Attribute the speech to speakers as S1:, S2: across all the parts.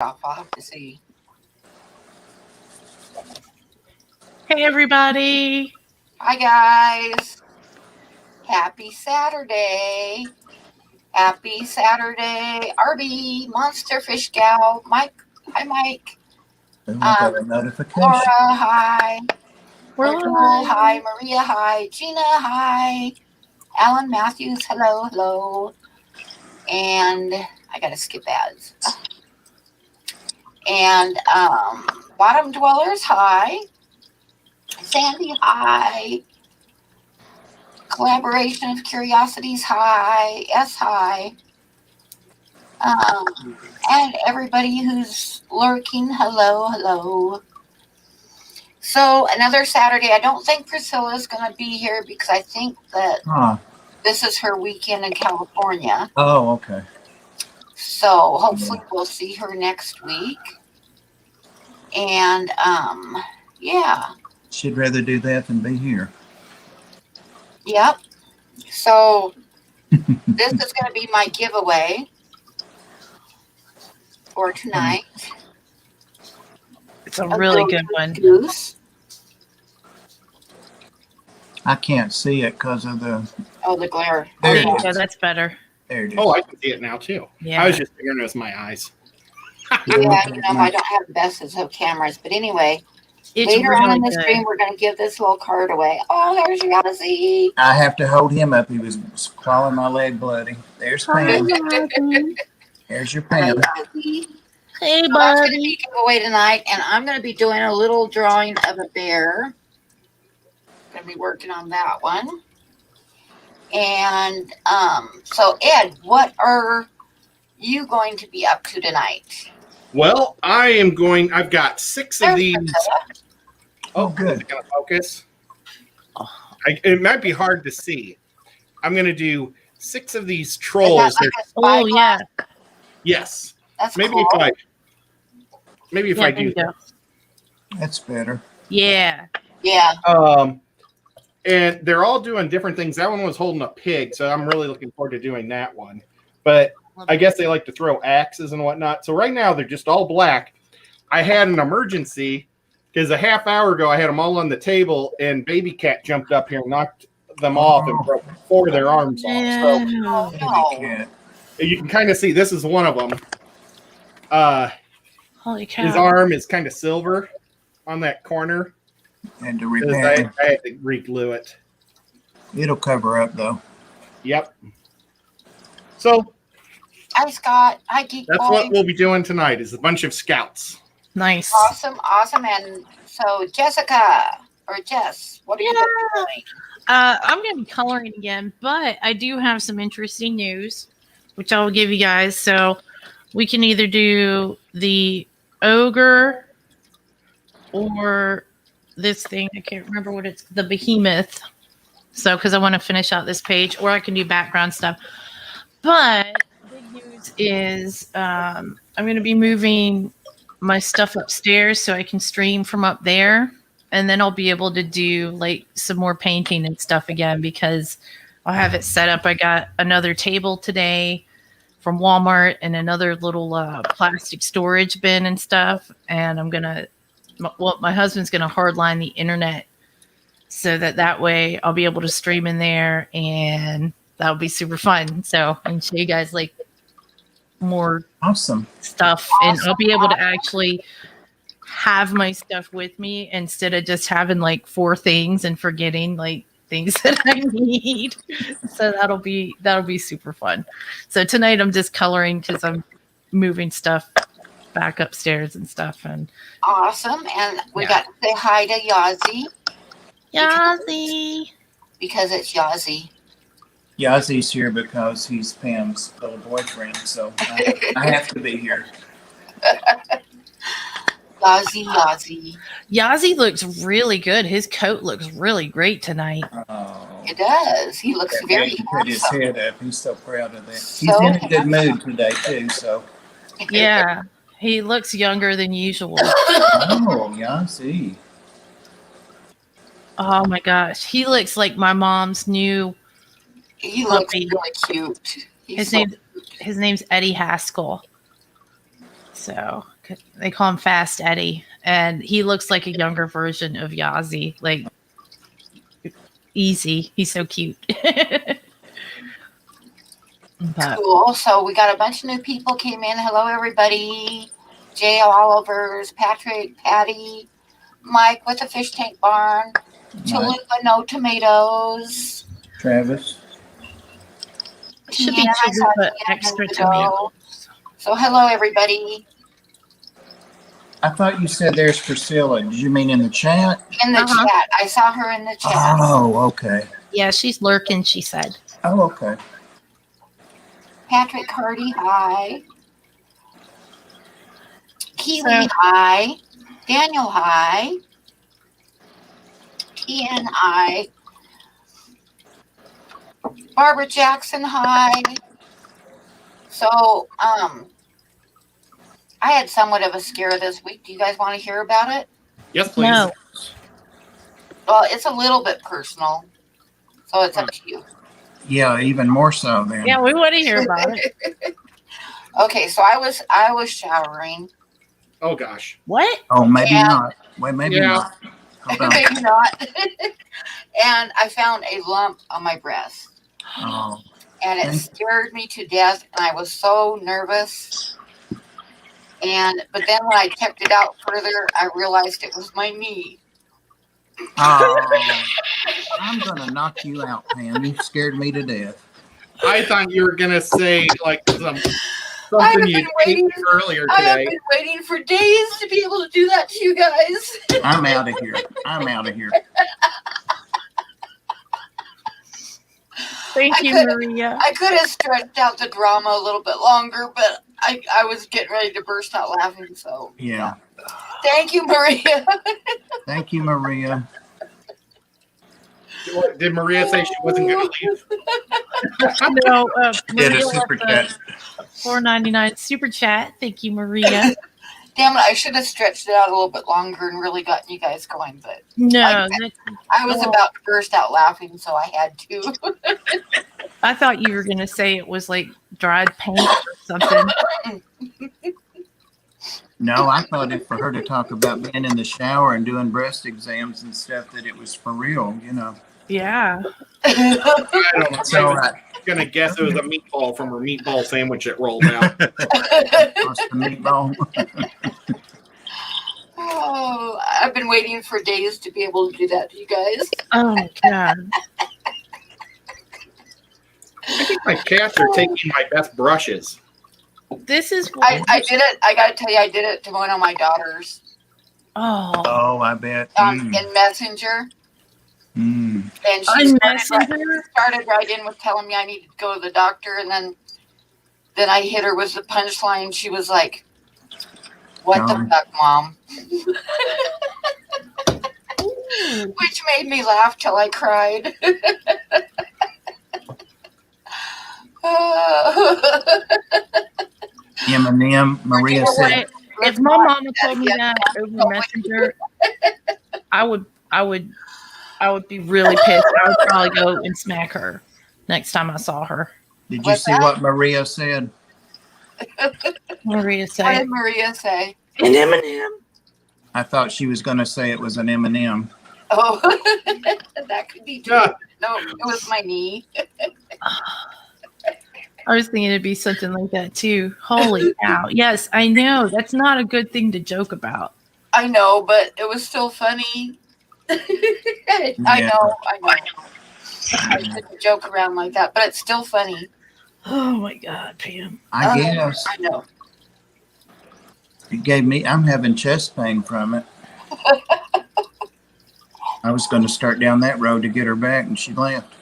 S1: off. I'll have to see.
S2: Hey, everybody.
S1: Hi, guys. Happy Saturday. Happy Saturday. Arby, Monster Fish Gal, Mike. Hi, Mike.
S3: We got a notification.
S1: Laura, hi.
S2: We're
S1: Virgil,
S2: live.
S1: hi. Maria, hi. Gina, hi. Alan Matthews, hello. And I got to skip ads. And Bottom Dwellers, hi. Sandy, hi. Collaboration of Curiosities, hi. S, hi. And everybody who's lurking, hello. So another Saturday. I don't think Priscilla's going to be here because I think that this is her weekend in California.
S3: Oh, okay.
S1: So hopefully we'll see her next week. And yeah.
S3: She'd rather do that than be here.
S1: Yep. So this is going to be my giveaway for tonight.
S2: It's a really good one.
S1: Goose.
S3: I can't see it because of the...
S1: Oh, the glare.
S3: There
S2: There
S3: it
S2: you
S3: is.
S2: go. That's better.
S3: There it is.
S4: Oh, I can see it now too.
S2: Yeah.
S4: I was just figuring it was my eyes.
S1: Yeah, I don't have the best of cameras. But anyway,
S2: It's
S1: later
S2: really
S1: on in the
S2: good.
S1: stream, we're going to give this little card away. Oh, there's Yazzie.
S3: I have to hold him up. He was clawing my leg bloody. There's Pam. There's your Pam.
S1: Yazzie.
S2: Hey,
S1: So that's going to
S2: buddy.
S1: be giveaway tonight, and I'm going to be doing a little drawing of a bear. Going to be working on that one. And so, Ed, what are you going to be up to tonight?
S4: Well, I've got 6 of
S1: There's
S4: these.
S1: Priscilla.
S3: Oh, good.
S4: Is it gonna focus? It might be hard to see. I'm going to do 6 of these
S1: Is
S4: trolls.
S1: that like a spy
S2: Oh, yeah.
S1: glass?
S4: Yes.
S1: That's
S4: Maybe
S1: cool.
S4: if
S2: Yeah,
S4: I
S2: there
S4: do
S2: you go.
S3: That's better.
S2: Yeah.
S1: Yeah.
S4: And they're all doing different things. That one was holding a pig, so I'm really looking forward to doing that one. But I guess they like to throw axes and whatnot. So right now they're just all black. I had an emergency because a half hour ago I had them all on the table and Baby Cat jumped up here and knocked them off and broke 4 of their arms off. So
S1: Oh,
S3: Baby
S1: no.
S3: cat.
S4: you can kind of see this is one of them.
S2: Holy cow.
S4: His arm is kind of silver on that corner.
S3: And to
S4: 'Cause
S3: repair.
S4: I had to re-glue it.
S3: It'll cover up, though.
S4: Yep. So
S1: Hi, Scott. Hi, Geek
S4: that's
S1: Boy.
S4: what we'll be doing tonight is a bunch of scouts.
S2: Nice.
S1: Awesome. And so, Jessica or Jess, what are you doing?
S2: I'm going to be coloring again, but I do have some interesting news, which I will give you guys. So we can either do the ogre or this thing. I can't remember what it's, the behemoth. So, because I want to finish out this page, or I can do background stuff. But big news is I'm going to be moving my stuff upstairs so I can stream from up there. And then I'll be able to do like some more painting and stuff again because I'll have it set up. I got another table today from Walmart and another little plastic storage bin and stuff. And my husband's going to hardline the internet so that way I'll be able to stream in there and that'll be super fun. So I can show you guys like more
S3: Awesome.
S2: stuff and I'll be able to actually have my stuff with me instead of just having like 4 things and forgetting like things that I need. So that'll be super fun. So tonight I'm just coloring because I'm moving stuff back upstairs and stuff. And
S1: Awesome. And we got to say hi to Yazzie
S2: Yazzie.
S1: because it's Yazzie.
S3: Yazzie's here because he's Pam's little boyfriend, so I have to be here.
S1: Yazzie.
S2: Yazzie looks really good. His coat looks really great tonight.
S3: Oh,
S1: It does. He looks very
S3: he put his
S1: handsome.
S3: head up. He's so proud of that.
S1: So
S3: He's in a good
S1: handsome.
S3: mood today, too, so.
S2: Yeah, he looks younger than usual.
S3: Oh, Yazzie.
S2: Oh my gosh, he looks like my mom's new
S1: He looks
S2: puppy.
S1: really cute. He's
S2: His
S1: so
S2: name's Eddie Haskell. So they call him Fast Eddie, and he looks like a younger version of Yazzie. Like easy, he's so cute. But,
S1: cool. So we got a bunch of new people came in. Hello, everybody. Jay Olivers, Patrick, Patty, Mike with the fish tank barn, Chalupa, no tomatoes.
S3: Travis.
S2: should be
S1: Tiana, I saw
S2: Chalupa
S1: Tiana
S2: extra
S1: a minute ago.
S2: tomatoes.
S1: So hello, everybody.
S3: I thought you said there's Priscilla. Did you mean in the chat?
S1: In the chat. I saw her in the chat.
S3: Oh, okay.
S2: Yeah, she's lurking, she said.
S3: Oh, okay.
S1: Patrick Hardy, hi. Kiwi,
S2: So-
S1: hi. Daniel, hi. Ian, hi. Barbara Jackson, hi. So, I had somewhat of a scare this week. Do you guys want to hear about it?
S4: Yes, please.
S2: No.
S1: Well, it's a little bit personal, so it's up to you.
S3: Yeah, even more so then.
S2: Yeah, we want to hear about it.
S1: Okay, so I was showering.
S4: Oh gosh.
S2: What?
S3: Oh, maybe
S1: Yeah.
S3: not. Wait, maybe
S4: Yeah.
S3: not. Hold on.
S1: Maybe not. And I found a lump on my breast.
S3: Oh,
S1: And it scared me to death, and I was so nervous. But then when I checked it out further, I realized it was my knee.
S3: oh. I'm going to knock you out, Pam. You scared me to death.
S4: I thought you were gonna say like
S1: I have
S4: something you
S1: been waiting-
S4: earlier
S1: I have
S4: today.
S1: been waiting for days to be able to do that to you guys.
S3: I'm out of here. I'm out of here.
S2: Thank you, Maria.
S1: I could have stretched out the drama a little bit longer, but I was getting ready to burst out laughing. So
S3: Yeah.
S1: thank you, Maria.
S3: Thank you, Maria.
S4: Did Maria say she wasn't gonna leave?
S2: No,
S3: Did
S2: Maria
S3: a super
S2: left
S3: chat.
S2: a $4.99 super chat. Thank you, Maria.
S1: Damn it, I should have stretched it out a little bit longer and really gotten you guys going, but
S2: No,
S1: I was about to burst out laughing, so I had to.
S2: I thought you were going to say it was like dried paint or something.
S3: No, I thought it for her to talk about being in the shower and doing breast exams and stuff, that it was for real, you know.
S2: Yeah.
S4: I don't know.
S3: So,
S4: I was gonna guess it was a meatball from her meatball sandwich that rolled out.
S3: what's the meatball?
S1: Oh, I've been waiting for days to be able to do that to you guys.
S2: Oh, my God.
S4: I think my cats are taking my best brushes.
S2: This is what.
S1: I did it. I got to tell you, I did it to one of my daughters
S2: Oh.
S3: I bet.
S1: in Messenger.
S3: Mm.
S1: And she
S2: On
S1: started right in with telling me I needed to go to the doctor. And then I hit her with the punchline. She was like, "What the fuck, Mom?" Which made me laugh till I cried.
S3: Eminem, Maria said.
S2: If my mama told me that over Messenger, I would be really pissed. I would probably go and smack her next time I saw her.
S3: Did you see what Maria said?
S2: Maria
S1: What
S2: said,
S1: did Maria say?
S2: "An Eminem."
S3: I thought she was going to say it was an M&M.
S1: Oh, that could be true.
S4: Yeah.
S1: No, it was my knee.
S2: I was thinking it'd be something like that too. Holy cow! Yes, I know that's not a good thing to joke about.
S1: I know, but it was still funny. I know. I shouldn't joke around like that, but it's still funny.
S2: Oh my God, Pam!
S3: I guess
S1: I know.
S3: it gave me. I'm having chest pain from it. I was going to start down that road to get her back, and she left.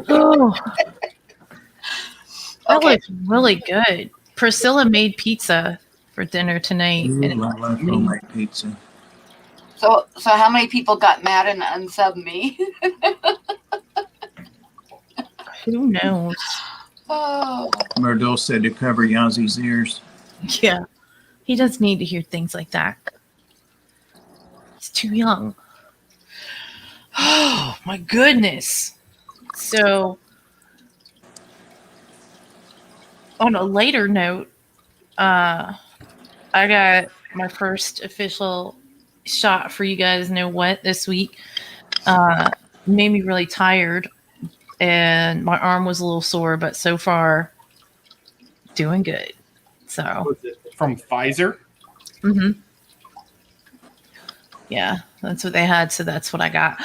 S2: Oh, that
S1: Okay.
S2: looks really good. Priscilla made pizza for dinner tonight.
S3: Ooh,
S2: and
S3: I love homemade pizza.
S1: So how many people got mad and unsubbed me?
S2: who knows?
S1: Oh,
S3: Murdell said to cover Yazzie's ears.
S2: Yeah, he does need to hear things like that. He's too young. Oh my goodness! So, on a later note, I got my first official shot for you guys know what this week. Made me really tired, and my arm was a little sore, but so far, doing good. So,
S4: Was it from Pfizer?
S2: Yeah, that's what they had, so that's what I got.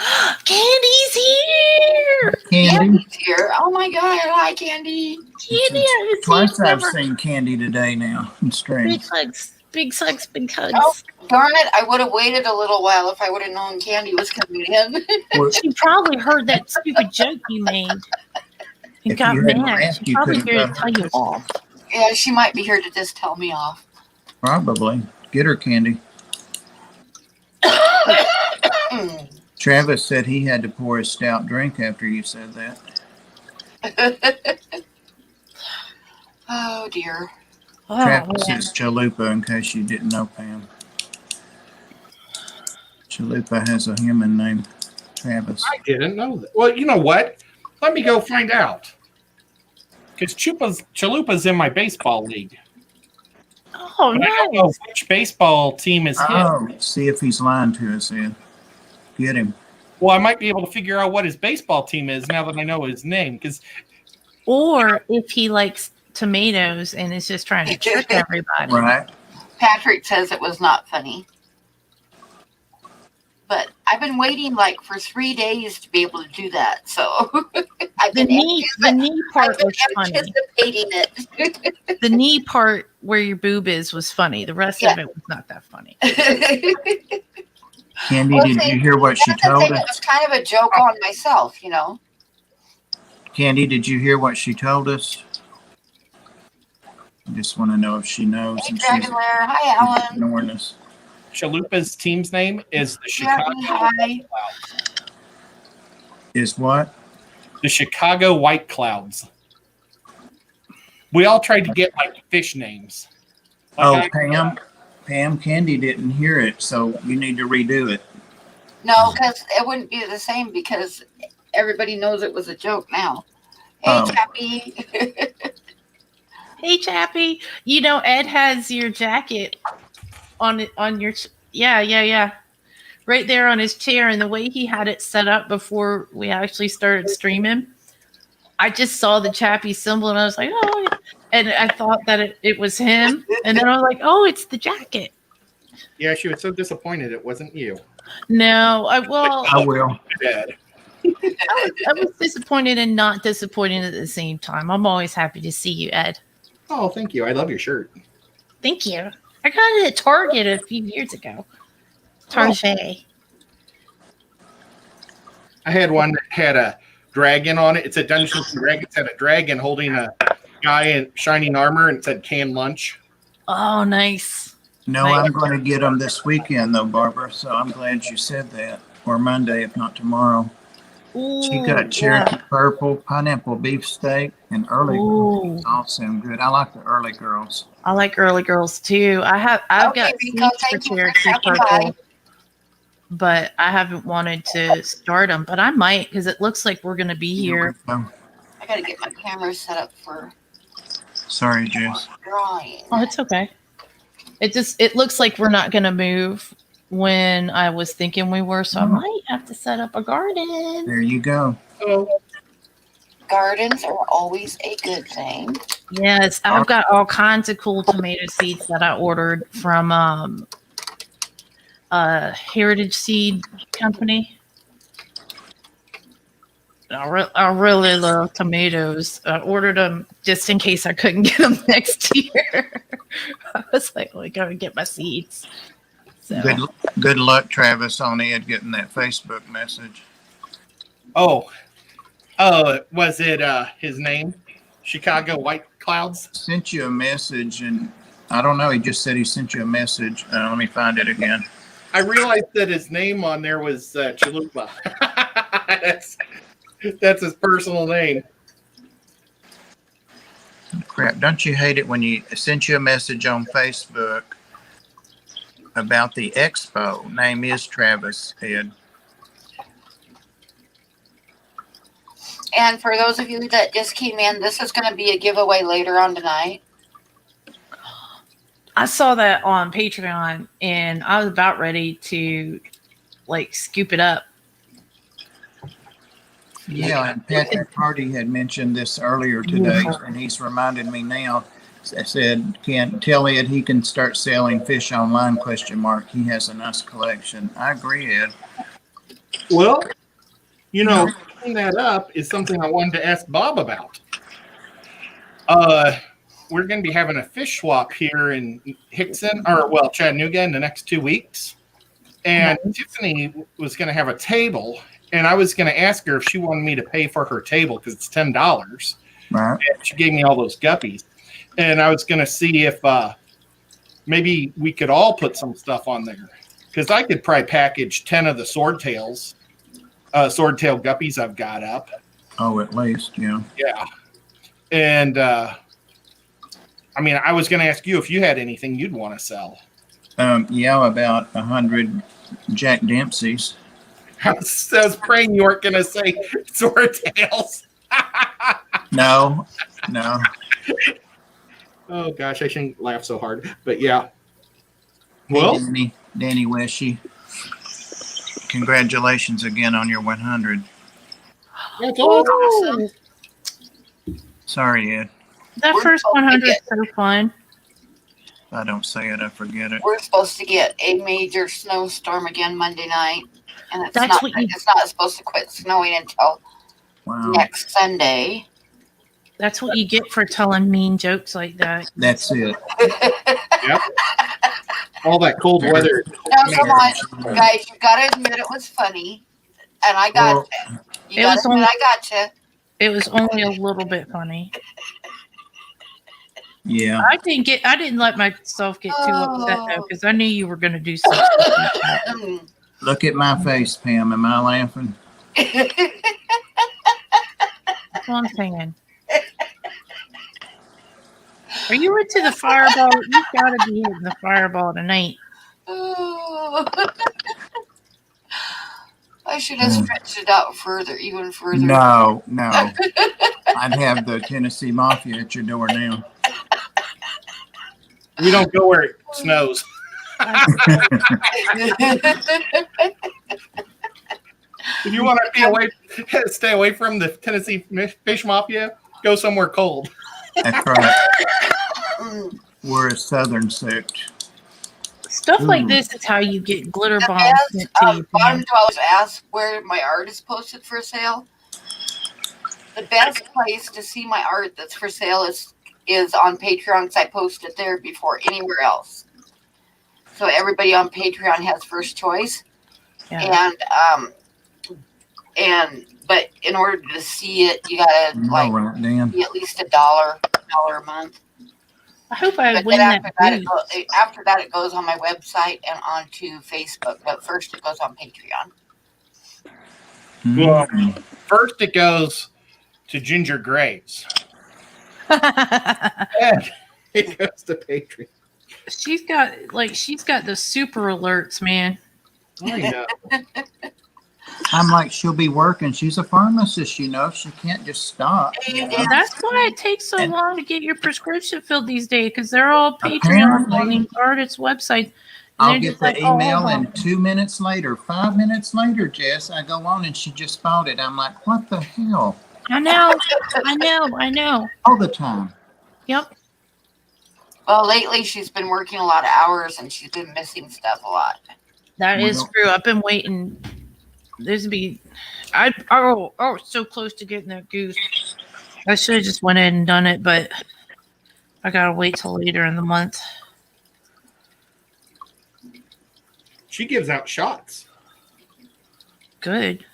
S2: Candy's here!
S1: Candy's here. Oh my God! Hi, Candy.
S2: Candy, I
S3: Twice I've seen Candy today now. It's strange.
S2: Big hugs, big hugs, big hugs.
S1: Oh, darn it. I would have waited a little while if I would have known Candy was coming in.
S2: She probably heard that stupid joke you made and got mad. She probably here to tell you off.
S1: Yeah, she might be here to just tell me off.
S3: Probably. Get her, Candy. Travis said he had to pour his stout drink after you said that.
S1: Oh, dear.
S3: Travis is Chalupa, in case you didn't know, Pam. Chalupa has a human named Travis.
S4: I didn't know that. Well, you know what? Let me go find out. Because Chalupa's in my baseball league.
S2: Oh,
S4: but I don't know which baseball team is his.
S3: See if he's lying to us, Ed. Get him.
S4: Well, I might be able to figure out what his baseball team is now that I know his name.
S2: Or if he likes tomatoes and is just trying to trick everybody.
S3: Right.
S1: Patrick says it was not funny. But I've been waiting for 3 days to be able to do that. So
S2: the knee part was funny.
S1: Anticipating it.
S2: The knee part where your boob was funny. The rest of it was not that funny.
S3: Candy, did you hear what she told us?
S1: It was kind of a joke on myself, you know.
S3: Candy, did you hear what she told us? I just want to know if she knows.
S1: Hey, Dragon Lair. Hi, Alan.
S3: Ignoring us.
S4: Chalupa's team's name is the Chicago White Clouds.
S3: Is what?
S4: The Chicago White Clouds. We all tried to get fish names.
S3: Pam, Candy didn't hear it, so you need to redo it.
S1: No, because it wouldn't be the same because everybody knows it was a joke now. Hey, Chappie.
S2: Hey, Chappie. You know, Ed has your jacket on your yeah right there on his chair, and the way he had it set up before we actually started streaming, I just saw the Chappie symbol and I was like, oh, and I thought that it was him, and then I was like, oh, it's the jacket.
S4: Yeah, she was so disappointed it wasn't you.
S2: No, I
S3: will.
S4: Dead.
S2: I was disappointed and not disappointed at the same time. I'm always happy to see you, Ed.
S4: Oh, thank you. I love your shirt.
S2: Thank you. I got it at Target a few years ago. Target.
S4: I had one that had a dragon on it. It said Dungeons and Dragons. Had a dragon holding a guy in shining armor, and it said canned lunch.
S2: Oh, nice.
S3: No, nice. I'm going to get them this weekend, though, Barbara. So I'm glad you said that. Or Monday, if not tomorrow.
S2: Ooh,
S3: she got Cherokee purple, pineapple beefsteak, and early girls. Awesome, good. I like the early girls.
S2: I like early girls too. I've got seeds for Cherokee purple, but I haven't wanted to start them. But I might because it looks like we're going to be here.
S1: I got to get my camera set up for.
S3: Sorry, Jess.
S1: Drawing.
S2: Oh, it's okay. It looks like we're not going to move when I was thinking we were, so I might have to set up a garden.
S3: There you go.
S4: Oh.
S1: Gardens are always a good thing.
S2: Yes, I've got all kinds of cool tomato seeds that I ordered from Heritage Seed Company. I really love tomatoes. I ordered them just in case I couldn't get them next year. I was like, "Oh, I gotta get my seeds." So.
S3: Good luck, Travis, on Ed getting that Facebook message.
S4: Oh, was it his name? Chicago White Clouds?
S3: Sent you a message, and I don't know. He just said he sent you a message. Let me find it again.
S4: I realized that his name on there was Chalupa. That's his personal name.
S3: Crap! Don't you hate it when you sent you a message on Facebook about the expo? Name is Travis, Ed.
S1: And for those of you that just came in, this is going to be a giveaway later on tonight.
S2: I saw that on Patreon, and I was about ready to scoop it up.
S3: Yeah, and Patrick Hardy had mentioned this earlier today, and he's reminded me now. I said, "Can't tell Ed he can start selling fish online?" ? He has a nice collection. I agree, Ed.
S4: Well, cleaning that up is something I wanted to ask Bob about. We're going to be having a fish swap here in Chattanooga in the next 2 weeks. And Tiffany was going to have a table, and I was going to ask her if she wanted me to pay for her table because it's $10.
S3: Right.
S4: And she gave me all those guppies. And I was going to see if maybe we could all put some stuff on there. Because I could probably package 10 of the swordtail guppies I've got up.
S3: Oh, at least, yeah.
S4: Yeah. And, I was going to ask you if you had anything you'd want to sell.
S3: Yeah, about 100 Jack Dempsey's.
S4: I was praying you weren't going to say swordtails.
S3: No.
S4: Oh, gosh, I shouldn't laugh so hard. But, yeah. Well,
S3: hey, Danny Weshy, congratulations again on your 100.
S4: That's awesome.
S3: Sorry, Ed.
S2: That first 100 is so fun.
S3: If I don't say it, I forget it.
S1: We're supposed to get a major snowstorm again Monday night, and it's
S2: That's
S1: not
S2: what you-
S1: it's not supposed to quit snowing until next Sunday.
S2: That's what you get for telling mean jokes like that.
S3: That's it.
S4: Yep. All that cold weather.
S1: Now, come on, guys, you gotta admit it was funny, and I got you. You gotta admit I got you.
S2: It was only a little bit funny.
S3: Yeah.
S2: I didn't let myself get too upset though, because I knew you were going to do something like that.
S3: Look at my face, Pam. Am I laughing?
S2: That's what I'm saying. Are you into the fireball? You've got to be hitting the fireball tonight.
S1: I should have stretched it out even further.
S3: No. I'd have the Tennessee Mafia at your door now.
S4: We don't go where it snows. If you want to stay away from the Tennessee Fish Mafia, go somewhere cold.
S3: That's right. We're a southern sect.
S2: Stuff like this is how you get glitter bombs sent to you.
S1: Bottom dwellers ask where my art is posted for sale. The best place to see my art that's for sale is on Patreon, because I post it there before anywhere else. So everybody on Patreon has first choice. Yeah. But in order to see it, you gotta be at least $1 a month.
S2: I hope I win
S1: after that it goes on my website and onto Facebook. But first it goes on Patreon.
S4: Well, first it goes to Ginger Graves. And it goes to Patreon.
S2: She's got the super alerts, man.
S4: I know.
S3: I'm like, she'll be working. She's a pharmacist, she can't just stop.
S2: That's why it takes so long to get your prescription filled these days, because they're all Patreon on the artist's website.
S3: I'll get the email, and 2 minutes later, 5 minutes later, Jess, I go on and she just filed it. I'm like, what the hell?
S2: I know.
S3: All the time.
S2: Yep.
S1: Well, lately she's been working a lot of hours and she's been missing stuff a lot.
S2: That is true. I've been waiting. So close to getting that goose. I should have just went in and done it, but I gotta wait till later in the month.
S4: She gives out shots.
S2: Good.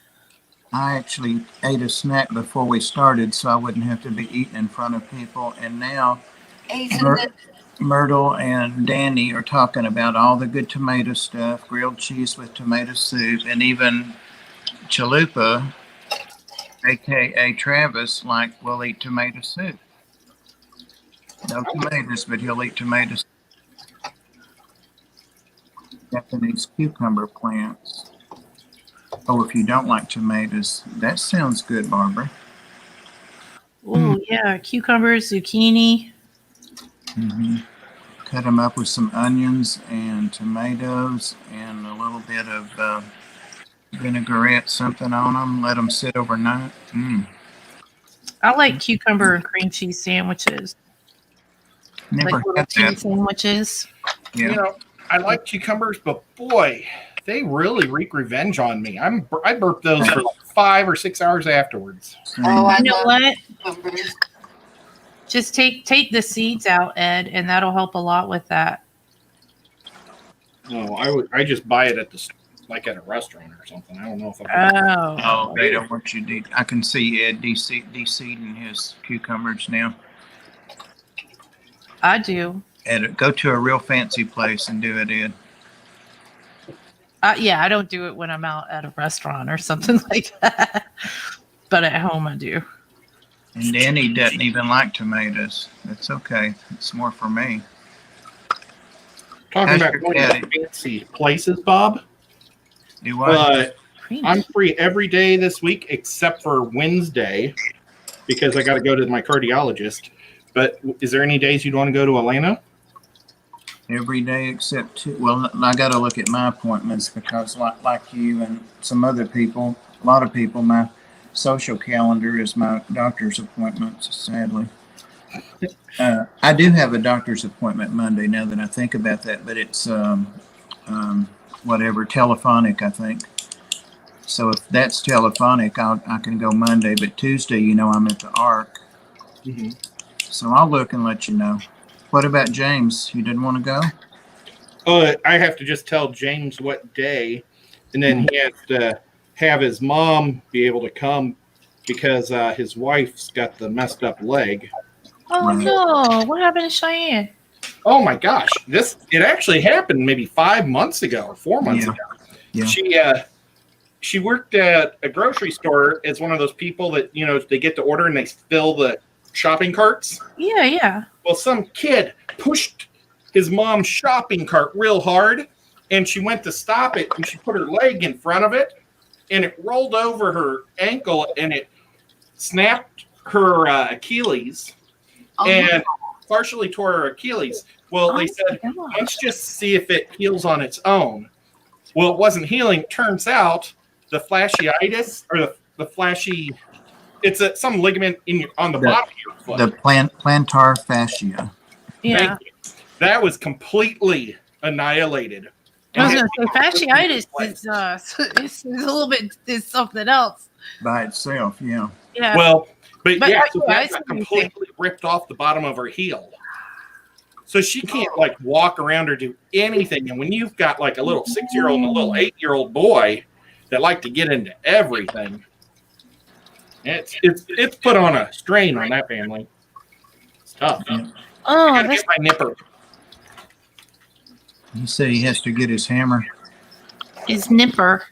S3: I actually ate a snack before we started so I wouldn't have to be eating in front of people. And now Myrtle and Danny are talking about all the good tomato stuff, grilled cheese with tomato soup, and even Chalupa, a.k.a. Travis, will eat tomato soup. No tomatoes, but he'll eat tomato soup. Japanese cucumber plants. Oh, if you don't like tomatoes, that sounds good, Barbara.
S2: Oh, yeah. Cucumbers, zucchini.
S3: Mm-hmm. Cut them up with some onions and tomatoes and a little bit of vinaigrette, something on them. Let them sit overnight.
S2: I like cucumber and cream cheese sandwiches.
S3: Never
S2: Like little
S3: had
S2: cheese
S3: that.
S2: sandwiches.
S3: Yeah.
S4: You know, I like cucumbers, but boy, they really wreak revenge on me. I burp those for like 5 or 6 hours afterwards.
S1: Oh, I
S2: You know
S1: love
S2: what?
S1: cucumbers.
S2: Just take the seeds out, Ed, and that'll help a lot with that.
S4: No, I just buy it at a restaurant or something. I don't know if I.
S3: Oh, they don't want you to. I can see Ed de-seeding his cucumbers now.
S2: I do.
S3: Ed, go to a real fancy place and do it, Ed.
S2: Yeah, I don't do it when I'm out at a restaurant or something like that. But at home, I do.
S3: And Danny doesn't even like tomatoes. That's okay. It's more for me.
S4: Talking
S3: How's
S4: about
S3: your
S4: going
S3: daddy?
S4: to fancy places, Bob.
S3: Do what?
S4: I'm free every day this week except for Wednesday because I got to go to my cardiologist. But is there any days you'd want to go to Atlanta?
S3: Every day except two. Well, I got to look at my appointments because, like you and some other people, a lot of people, my social calendar is my doctor's appointments, sadly. I do have a doctor's appointment Monday now that I think about that, but it's whatever, telephonic, I think. So if that's telephonic, I can go Monday, but Tuesday, I'm at the ARC.
S4: Mm-hmm.
S3: So I'll look and let you know. What about James? You didn't want to go?
S4: I have to just tell James what day, and then he has to have his mom be able to come because his wife's got the messed up leg.
S2: Oh,
S3: Right.
S2: no. What happened to Cheyenne?
S4: Oh my gosh, it actually happened maybe 5 months ago or 4 months ago.
S3: Yeah.
S4: She worked at a grocery store as one of those people that they get to order and they fill the shopping carts.
S2: Yeah.
S4: Well, some kid pushed his mom's shopping cart real hard, and she went to stop it, and she put her leg in front of it, and it rolled over her ankle, and it snapped her Achilles, and partially tore her Achilles. Well, they said, let's just see if it heals on its own. Well, it wasn't healing. Turns out the fasciitis, or the flashy, it's some ligament on the bottom of your foot.
S3: The plantar fascia.
S2: Yeah.
S4: That was completely annihilated.
S2: I was going to say, fasciitis is a little bit is something else.
S3: By itself, yeah.
S2: Yeah.
S4: Well, but
S2: But
S4: yeah,
S2: I-
S4: so
S2: yeah, I
S4: that
S2: see
S4: got
S2: what you're
S4: completely ripped off the bottom of her heel. So she can't walk around or do anything. And when you've got like a little 6-year-old and a little 8-year-old boy that like to get into everything, it's put on a strain on that family. It's tough. I gotta get my nipper.
S3: He said he has to get his hammer.
S2: His nipper.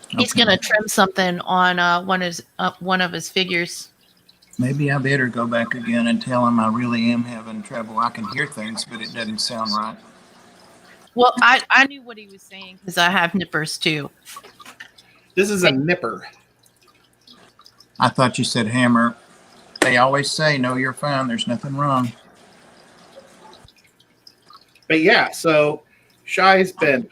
S2: He's
S3: Okay.
S2: going to trim something on one of his figures.
S3: Maybe I better go back again and tell him I really am having trouble. I can hear things, but it doesn't sound right.
S2: Well, I knew what he was saying because I have nippers too.
S4: This is a nipper.
S3: I thought you said hammer. They always say, no, you're fine. There's nothing wrong.
S4: But yeah, so Shy's been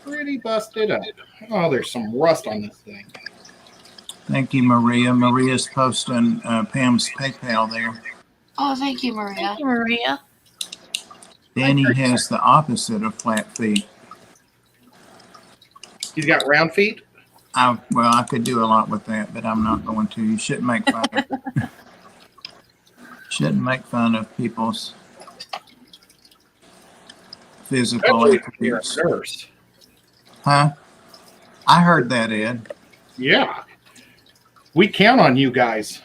S4: pretty busted up. Oh, there's some rust on this thing.
S3: Thank you, Maria. Maria's posting Pam's PayPal there.
S1: Oh, thank you, Maria.
S2: Thank you, Maria.
S3: Danny has the opposite of flat feet.
S4: He's got round feet.
S3: I could do a lot with that, but I'm not going to. You shouldn't make fun of shouldn't make fun of people's physical
S4: Especially if you're
S3: attributes.
S4: a nurse.
S3: Huh? I heard that, Ed.
S4: Yeah. We count on you guys.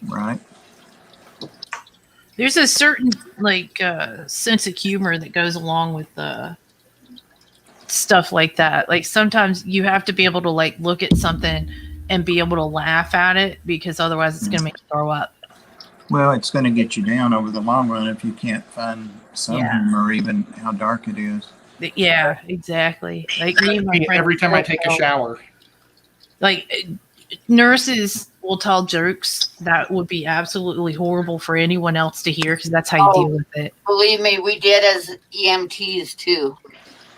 S3: Right.
S2: There's a certain sense of humor that goes along with stuff like that. Like sometimes you have to be able to look at something and be able to laugh at it because otherwise it's going to make you throw up.
S3: Well, it's going to get you down over the long run if you can't find some humor, even how dark it is.
S2: Yeah, exactly. Like me and my friend,
S4: Every time I take a shower.
S2: like nurses will tell jokes that would be absolutely horrible for anyone else to hear because that's how you deal with it.
S1: Believe me, we did as EMTs too.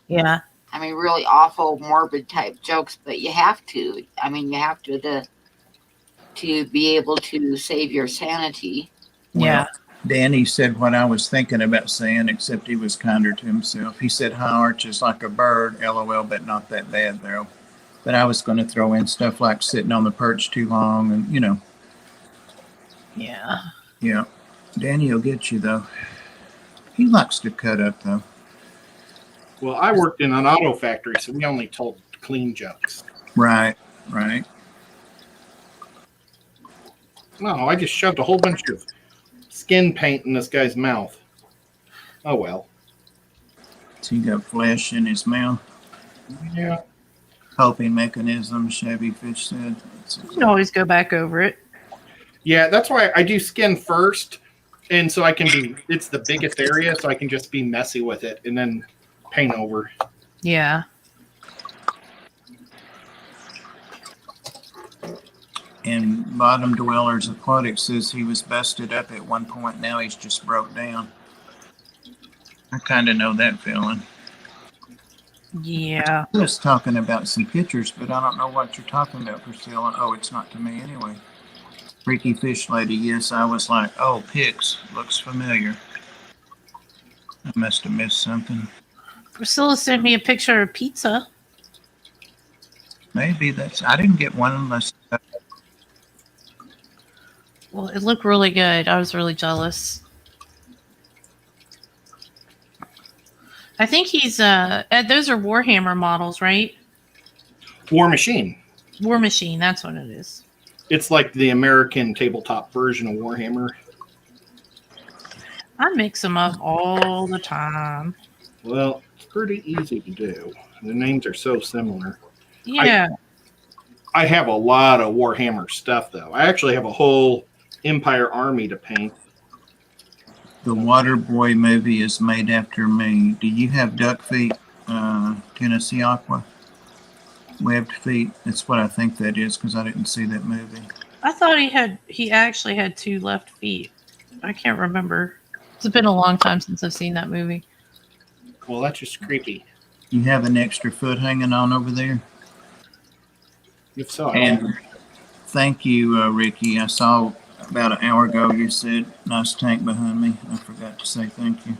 S2: Yeah.
S1: I mean, really awful, morbid type jokes, but you have to. I mean, you have to be able to save your sanity.
S2: Yeah.
S3: Well, Danny said what I was thinking about saying, except he was kinder to himself. He said, "High arches like a bird, LOL, but not that bad, though." But I was going to throw in stuff like sitting on the perch too long and,
S2: Yeah.
S3: Yeah. Danny will get you, though. He likes to cut up, though.
S4: Well, I worked in an auto factory, so we only told clean jokes.
S3: Right, right.
S4: No, I just shoved a whole bunch of skin paint in this guy's mouth. Oh, well.
S3: So he got flesh in his mouth.
S4: Yeah.
S3: Coping mechanism, Chevy Fish said.
S2: You can always go back over it.
S4: Yeah, that's why I do skin first. And so it's the biggest area, so I can just be messy with it and then paint over.
S2: Yeah.
S3: And Bottom Dwellers Aquatics says he was busted up at one point. Now he's just broke down. I kind of know that feeling.
S2: Yeah.
S3: I was talking about some pictures, but I don't know what you're talking about, Priscilla. Oh, it's not to me anyway. Freaky Fish Lady, yes, I was like, oh, pics, looks familiar. I must have missed something.
S2: Priscilla sent me a picture of pizza.
S3: Maybe I didn't get one unless.
S2: Well, it looked really good. I was really jealous. I think he's Ed, those are Warhammer models, right?
S4: War Machine.
S2: War Machine, that's what it is.
S4: It's like the American tabletop version of Warhammer.
S2: I mix them up all the time.
S4: Well, it's pretty easy to do. The names are so similar.
S2: Yeah.
S4: I have a lot of Warhammer stuff, though. I actually have a whole Empire army to paint.
S3: The Waterboy movie is made after me. Do you have duck feet, Tennessee Aqua? Webbed feet? That's what I think that is because I didn't see that movie.
S2: I thought he actually had 2 left feet. I can't remember. It's been a long time since I've seen that movie.
S4: Well, that's just creepy.
S3: You have an extra foot hanging on over there?
S4: If so,
S3: And thank you, Ricky. I saw about an hour ago you said nice tank behind me. I forgot to say thank you.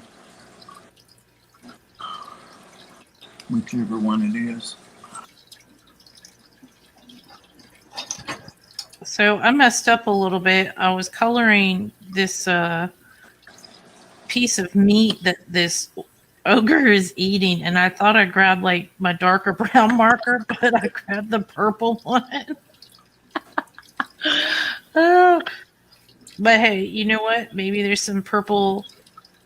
S3: Whichever one it is.
S2: So I messed up a little bit. I was coloring this piece of meat that this ogre is eating, and I thought I grabbed like my darker brown marker, but I grabbed the purple one. Oh. But hey, you know what? Maybe there's some purple.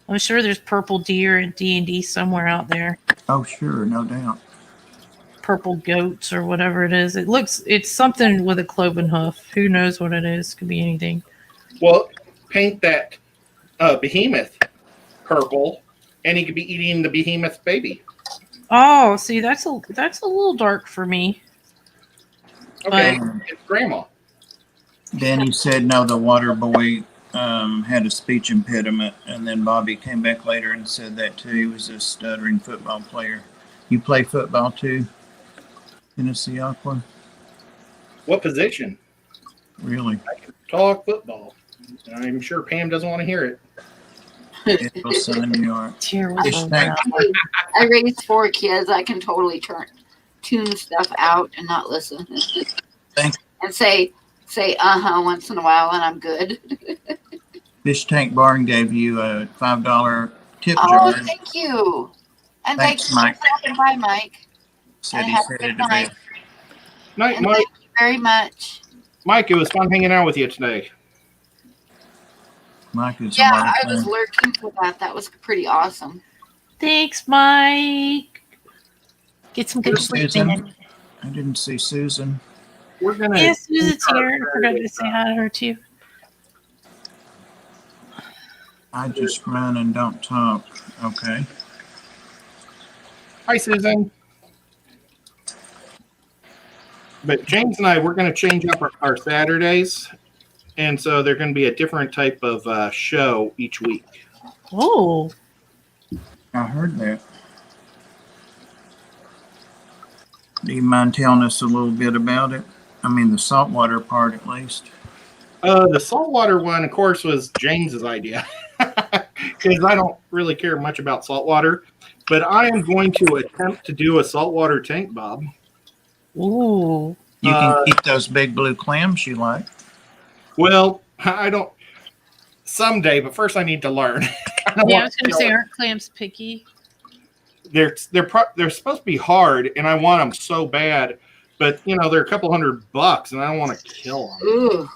S2: I'm sure there's purple deer in D&D somewhere out there.
S3: Oh, sure, no doubt.
S2: Purple goats or whatever it is. It's something with a cloven hoof. Who knows what it is? Could be anything.
S4: well, paint that behemoth purple, and he could be eating the behemoth baby.
S2: Oh, see, that's a little dark for me.
S4: Okay,
S3: But-
S4: it's grandma.
S3: Danny said no, the water boy had a speech impediment, and then Bobby came back later and said that too. He was a stuttering football player. You play football too, Tennessee Aqua?
S4: What position?
S3: Really?
S4: I can talk football. I'm sure Pam doesn't want to hear it.
S3: Yeah, son, you are.
S2: Dear,
S3: Fish
S2: what
S3: tank.
S1: I raised 4 kids. I can totally tune stuff out and not listen.
S3: Thanks.
S1: And say once in a while, and I'm good.
S3: Fish Tank Barn gave you a $5 tip
S1: Oh,
S3: jar.
S1: thank you. And
S3: Thanks,
S1: thank you
S3: Mike.
S1: for stopping by, Mike.
S3: Said
S1: And
S3: he
S1: have a
S3: said
S1: good
S3: it a
S1: night.
S3: bit.
S4: Night,
S1: And
S4: Mike.
S1: thank you very much.
S4: Mike, it was fun hanging out with you today.
S3: Mike is
S1: Yeah,
S3: a lot of
S1: I was
S3: fun.
S1: lurking for that. That was pretty awesome.
S2: Thanks, Mike. Get some good
S3: Here's
S2: sleep
S3: Susan.
S2: in.
S3: I didn't see Susan.
S4: We're gonna.
S2: Yes, Susan's here. I forgot to say hi to her too.
S3: I just run and don't talk. Okay.
S4: Hi, Susan. But James and I, we're going to change up our Saturdays. And so they're going to be a different type of show each week.
S2: Oh,
S3: I heard that. Do you mind telling us a little bit about it? I mean, the saltwater part at least.
S4: The saltwater one, of course, was James's idea. Because I don't really care much about saltwater. But I am going to attempt to do a saltwater tank, Bob.
S2: ooh.
S3: You can keep those big blue clams you like.
S4: Well, I don't. Someday, but first I need to learn.
S2: Yeah, I was going to say, aren't clams picky?
S4: They're supposed to be hard, and I want them so bad. But you know, they're a couple $100, and I don't want to kill them.
S1: Ooh.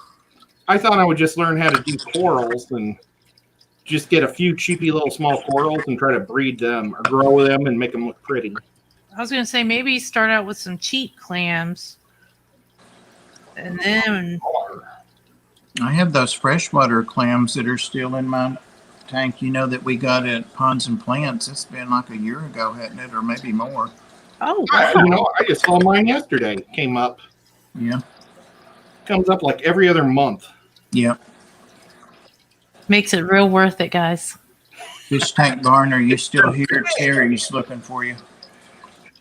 S4: I thought I would just learn how to do corals and just get a few cheapy little small corals and try to breed them or grow them and make them look pretty.
S2: I was going to say, maybe start out with some cheap clams. And then...
S3: I have those freshwater clams that are still in my tank, you know, that we got at Ponds and Plants. It's been like a year ago, hasn't it? Or maybe more.
S2: Oh,
S4: I,
S2: wow.
S4: I just saw mine yesterday. Came up.
S3: Yeah.
S4: Comes up like every other month.
S3: Yeah.
S2: Makes it real worth it, guys.
S3: Fish Tank Barn, are you still here? Terry's looking for you.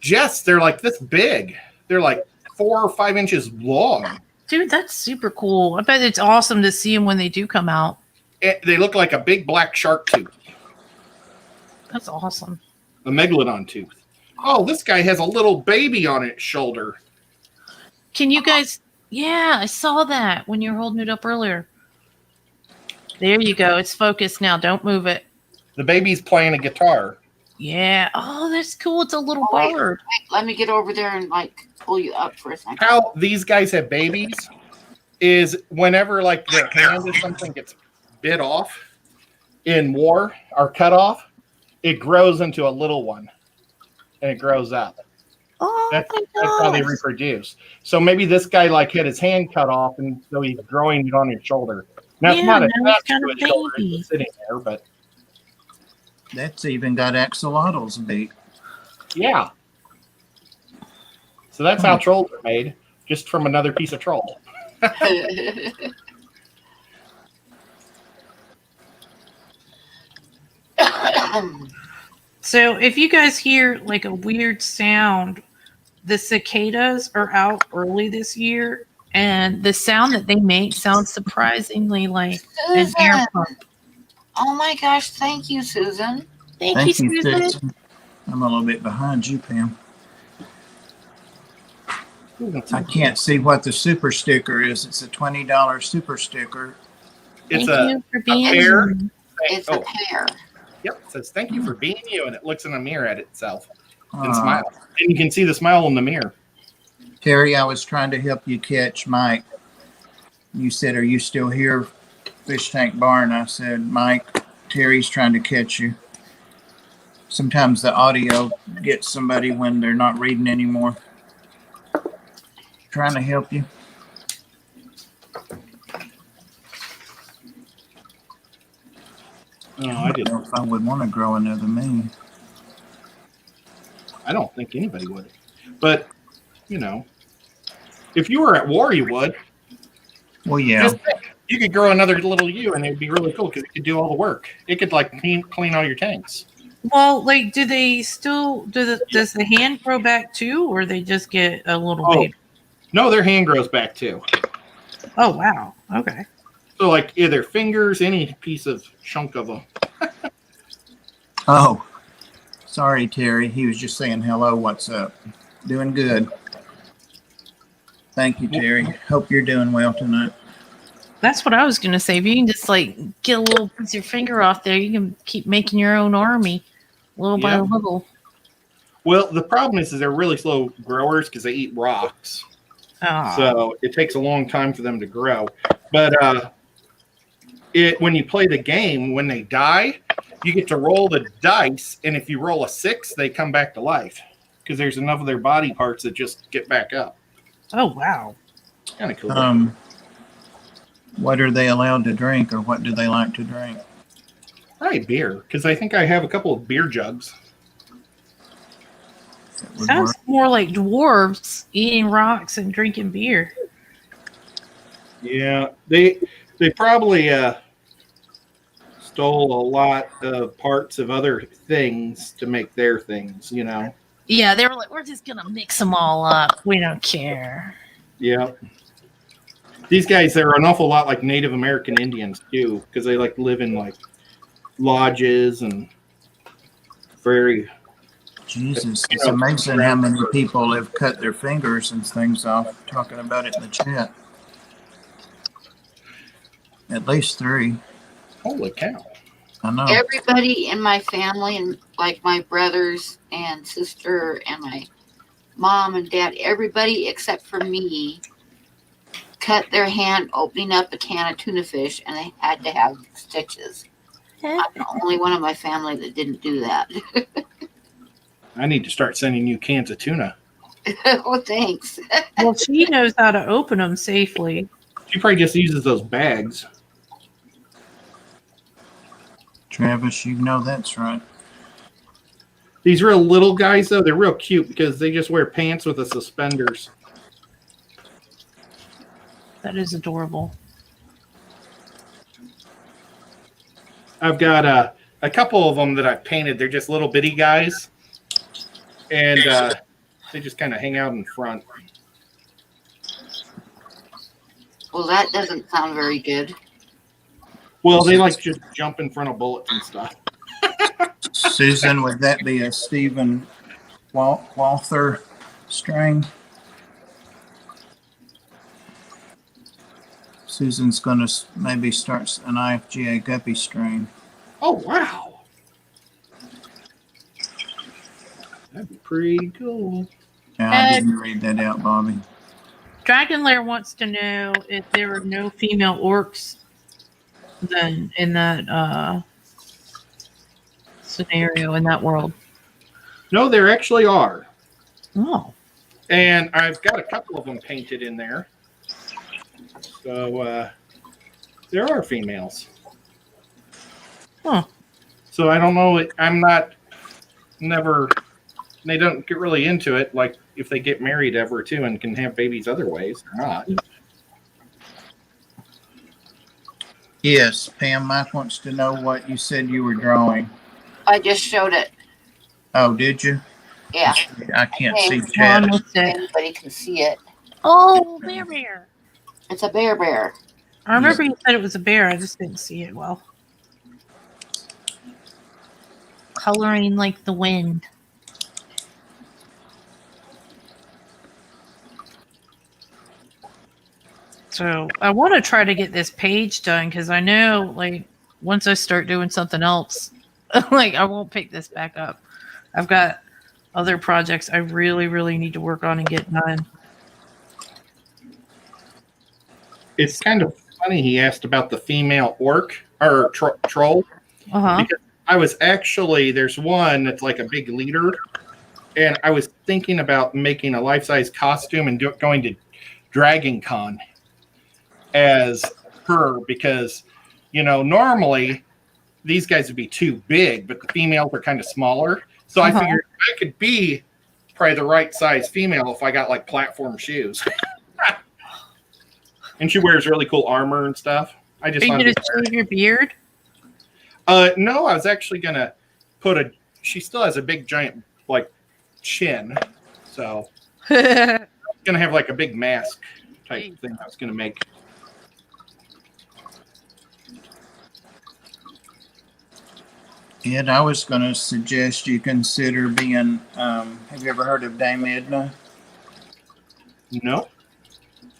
S4: Jess, they're like this big. They're like 4 or 5 inches long.
S2: Dude, that's super cool. I bet it's awesome to see them when they do come out.
S4: They look like a big black shark tooth.
S2: That's awesome.
S4: A Megalodon tooth. Oh, this guy has a little baby on its shoulder.
S2: Can you guys... Yeah, I saw that when you were holding it up earlier. There you go. It's focused now. Don't move it.
S4: The baby's playing a guitar.
S2: Yeah. Oh, that's cool. It's a little
S1: Wait,
S2: bird.
S1: let me get over there and pull you up for a second.
S4: How these guys have babies is whenever like their hand or something gets bit off in war or cut off, it grows into a little one and it grows up.
S2: Oh,
S4: That's
S2: my
S4: how they
S2: gosh.
S4: reproduce. So maybe this guy like had his hand cut off and so he's growing it on his shoulder. Now it's
S2: Yeah,
S4: not
S2: now he's
S4: attached
S2: got
S4: to
S2: a
S4: his shoulder,
S2: baby.
S4: it's sitting there, but
S3: That's even got axolotls beat.
S4: yeah. So that's how trolls are made, just from another piece of troll.
S2: So if you guys hear like a weird sound, the cicadas are out early this year, and the sound that they make sounds surprisingly like an air
S1: Susan.
S2: pump.
S1: Oh my gosh, thank you, Susan.
S2: Thank
S3: Thank
S2: you,
S3: you,
S2: Susan.
S3: Susan. I'm a little bit behind you, Pam. I can't see what the super sticker is. It's a $20 super sticker.
S4: It's
S2: Thank you for being
S4: pear.
S2: here.
S1: It's a pear.
S4: Yep, it says thank you for being you, and it looks in a mirror at itself and
S3: Aw.
S4: smiles. And you can see the smile in the mirror.
S3: Terry, I was trying to help you catch Mike. You said, "Are you still here, Fish Tank Barn?" I said, "Mike, Terry's trying to catch you." Sometimes the audio gets somebody when they're not reading anymore. Trying to help you.
S4: No,
S3: I don't know if I would want to grow another me.
S4: I don't think anybody would. But, you know, if you were at war, you would.
S3: Well, yeah.
S4: Just think, you could grow another little you, and it would be really cool because it could do all the work. It could, like, clean all your tanks.
S2: Well, like, do they still does the hand grow back too, or they just get a little baby?
S4: No, their hand grows back, too.
S2: Oh wow. Okay.
S4: So, like, either fingers, any piece of chunk of them.
S3: Oh, sorry, Terry. He was just saying hello. What's up? Doing good. Thank you, Terry. Hope you're doing well tonight.
S2: That's what I was gonna say. If you can just like get a little piece of your finger off there, you can keep making your own army, little by
S4: Yeah.
S2: little.
S4: Well, the problem is they're really slow growers because they eat rocks.
S2: Oh.
S4: So it takes a long time for them to grow. But when you play the game, when they die, you get to roll the dice, and if you roll a 6, they come back to life because there's enough of their body parts that just get back up.
S2: Oh wow.
S4: Kind of cool.
S3: What are they allowed to drink, or what do they like to drink?
S4: Probably beer, because I think I have a couple of beer jugs.
S2: Sounds more like dwarves eating rocks and drinking beer.
S4: Yeah, they probably stole a lot of parts of other things to make their things, you know.
S2: Yeah, they were like, we're just gonna mix them all up. We don't care.
S4: Yeah. These guys, they're an awful lot like Native American Indians too, because they like live in like lodges and very.
S3: Jesus, it's amazing how many people have cut their fingers and things off. Talking about it in the chat. At least 3.
S4: Holy cow!
S3: I know.
S1: Everybody in my family, and like my brothers and sister and my mom and dad, everybody except for me cut their hand opening up a can of tuna fish, and they had to have stitches. I'm the only one in my family that didn't do that.
S4: I need to start sending you cans of tuna.
S1: Oh, thanks.
S2: Well, she knows how to open them safely.
S4: She probably just uses those bags.
S3: Travis, you know that's right.
S4: These real little guys, though, they're real cute because they just wear pants with the suspenders.
S2: That is adorable.
S4: I've got a couple of them that I've painted. They're just little bitty guys. And they just kind of hang out in front.
S1: Well, that doesn't sound very good.
S4: Well, they like just jump in front of bullets and stuff.
S3: Susan, would that be a Stephen Walther string? Susan's going to maybe start an IFGA guppy string.
S4: Oh, wow. That'd be pretty cool.
S3: Yeah, I didn't read that out, Bobby.
S2: Dragon Lair wants to know if there were no female orcs then in that scenario, in that world.
S4: No, there actually are.
S2: Oh.
S4: And I've got a couple of them painted in there. So there are females.
S2: Huh.
S4: So I don't know. They don't get really into it, like if they get married ever too and can have babies other ways or not.
S3: Yes, Pam, Mike wants to know what you said you were drawing.
S1: I just showed it.
S3: Oh, did you?
S1: Yeah.
S3: I can't see
S2: One
S3: chat.
S2: with it.
S1: Anybody can see it.
S2: Oh, bear.
S1: It's a bear.
S2: I remember you said it was a bear. I just didn't see it well. Coloring like the wind. So I want to try to get this page done because I know, like, once I start doing something else, like, I won't pick this back up. I've got other projects I really, really need to work on and get done.
S4: It's kind of funny he asked about the female orc or troll.
S2: Uh-huh.
S4: Because I was actually, there's one that's like a big leader, and I was thinking about making a life-size costume and going to Dragon Con as her because, you know, normally these guys would be too big, but the females are kind of smaller. So I figured I could be probably the right size female if I got like platform shoes. And she wears really cool armor and stuff. I just
S2: Are you going to shave your beard?
S4: No, I was actually going to put she still has a big giant like chin. So I'm going to have like a big mask type thing I was going to make.
S3: Ed, I was going to suggest you consider being, have you ever heard of Dame Edna?
S4: No.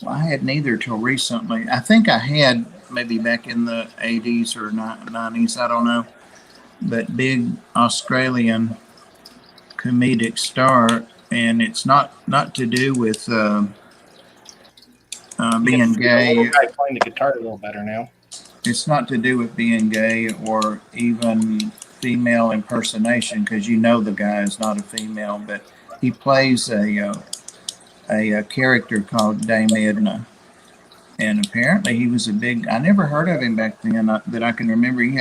S3: Well, I had neither till recently. I think I had maybe back in the 80s or 90s, I don't know. But big Australian comedic star, and it's not to do with being gay.
S4: I'm playing the guitar a little better now.
S3: It's not to do with being gay or even female impersonation, because you know the guy is not a female, but he plays a character called Dame Edna, And apparently he was a big, I never heard of him back then that I can remember. He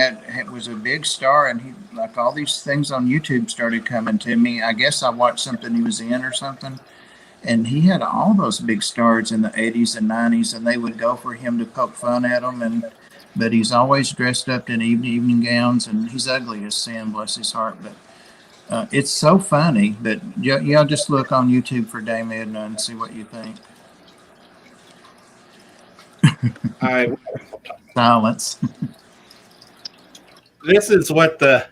S3: was a big star, and he, like, all these things on YouTube started coming to me. I guess I watched something he was in or something. And he had all those big stars in the 80s and 90s, and they would go for him to poke fun at them. But he's always dressed up in evening gowns, and he's ugly as sin, bless his heart. But it's so funny. But yeah, just look on YouTube for Dame Edna and see what you think. Silence.
S4: This is what the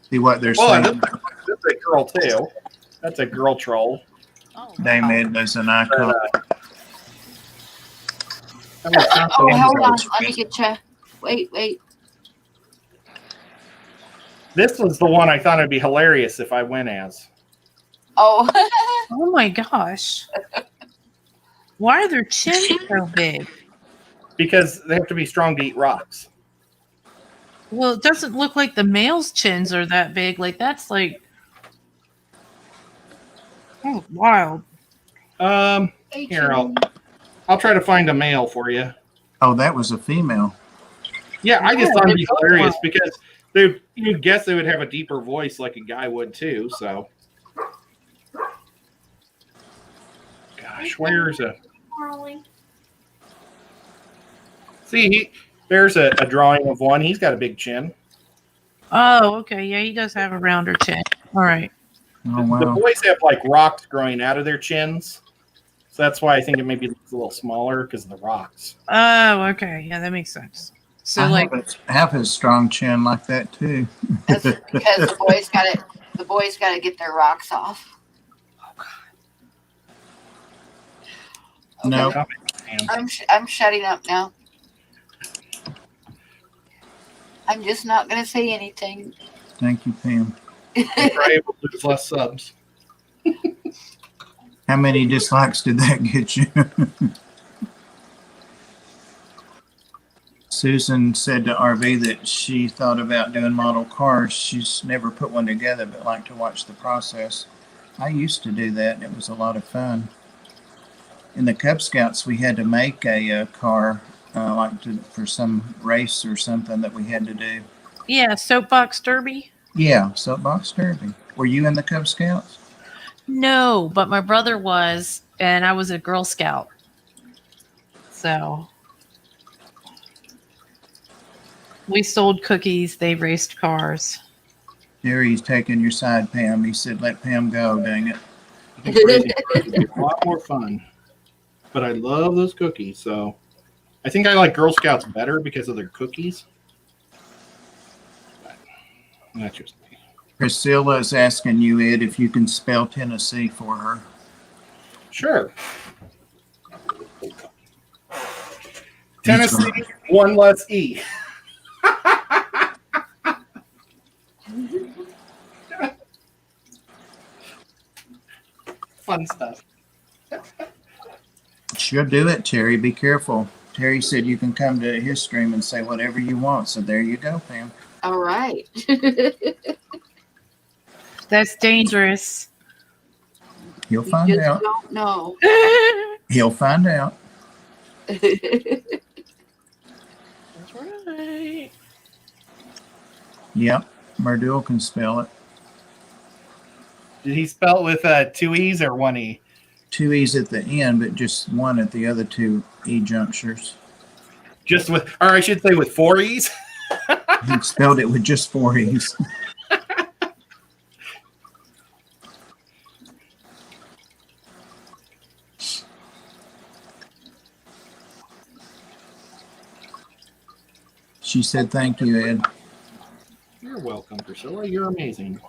S3: See what they're saying.
S4: That's a girl too. That's a girl troll.
S2: Oh,
S3: Dame Edna's an icon.
S1: Oh, hold on. Let me get you. Wait.
S4: This was the one I thought it'd be hilarious if I went as.
S1: Oh.
S2: Oh my gosh. Why are their chins so big?
S4: Because they have to be strong to eat rocks.
S2: Well, it doesn't look like the male's chins are that big. Like, that's like... Oh, wild.
S4: Here, I'll try to find a male for you.
S3: Oh, that was a female.
S4: Yeah, I just thought it'd be hilarious because you'd guess they would have a deeper voice like a guy would too, so... Gosh, where's a... See, there's a drawing of one. He's got a big chin.
S2: Oh, okay. Yeah, he does have a rounder chin. All right.
S3: Oh, wow.
S4: The boys have like rocks growing out of their chins. So that's why I think it maybe looks a little smaller because of the rocks.
S2: Oh, okay. Yeah, that makes sense. So,
S3: I have his strong chin like that too.
S1: That's because the boys got to get their rocks off. Okay.
S3: No.
S1: I'm shutting up now. I'm just not going to say anything.
S3: Thank you, Pam.
S4: We're able to lose less subs.
S3: How many dislikes did that get you? Susan said to RV that she thought about doing model cars. She's never put one together, but liked to watch the process. I used to do that, and it was a lot of fun. In the Cub Scouts, we had to make a car for some race or something that we had to do.
S2: yeah, soapbox derby.
S3: Yeah, soapbox derby. Were you in the Cub Scouts?
S2: No, but my brother was, and I was a Girl Scout. So we sold cookies. They raced cars.
S3: Jerry's taking your side, Pam. He said, let Pam go, dang it.
S4: It's a lot more fun. But I love those cookies, so I think I like Girl Scouts better because of their cookies. But that's just me.
S3: Priscilla is asking you, Ed, if you can spell Tennessee for her.
S4: Sure. Tennessee, one less E. Fun stuff.
S3: She'll do it, Terry. Be careful. Terry said you can come to his stream and say whatever you want. So there you go, Pam.
S1: All right.
S2: That's dangerous.
S3: He'll find out.
S1: Don't know.
S3: He'll find out.
S2: That's right.
S3: Yep. Merdul can spell it.
S4: Did he spell it with 2 E's or 1 E?
S3: 2 E's at the end, but just one at the other 2 E junctures.
S4: Just with, or I should say with 4 E's?
S3: He spelled it with just 4 E's. She said, thank you, Ed.
S4: You're welcome, Priscilla. You're amazing.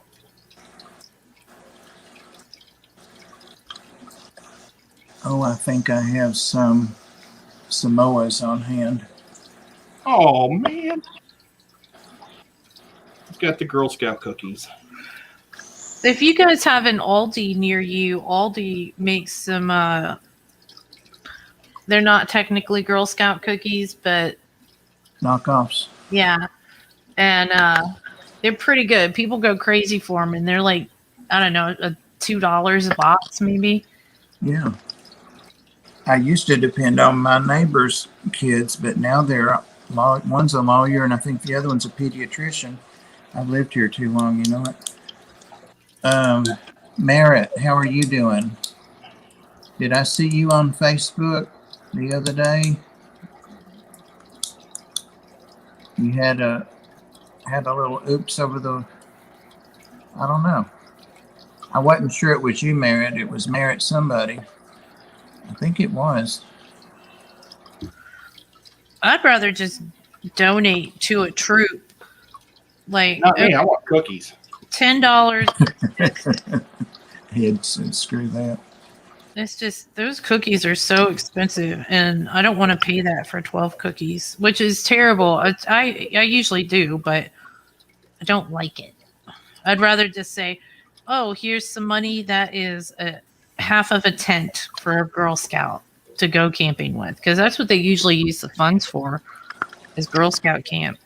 S3: Oh, I think I have some Samoas on hand.
S4: Oh, man. I've got the Girl Scout cookies.
S2: If you guys have an Aldi near you, Aldi makes some, they're not technically Girl Scout cookies, but
S3: Knockoffs.
S2: yeah. And they're pretty good. People go crazy for them, and they're like, I don't know, $2 a box maybe.
S3: Yeah. I used to depend on my neighbor's kids, but now one's a lawyer and I think the other one's a pediatrician. I've lived here too long, you know it. Merritt, how are you doing? Did I see you on Facebook the other day? You had a little oops over the, I don't know. I wasn't sure it was you, Merritt. It was Merritt somebody. I think it was.
S2: I'd rather just donate to a troop. Like,
S4: Not me. I want cookies.
S2: $10.
S3: He'd said, screw that.
S2: It's just those cookies are so expensive, and I don't want to pay that for 12 cookies, which is terrible. I usually do, but I don't like it. I'd rather just say, "Oh, here's some money that is a half of a tent for a Girl Scout to go camping with," because that's what they usually use the funds for, is Girl Scout camp.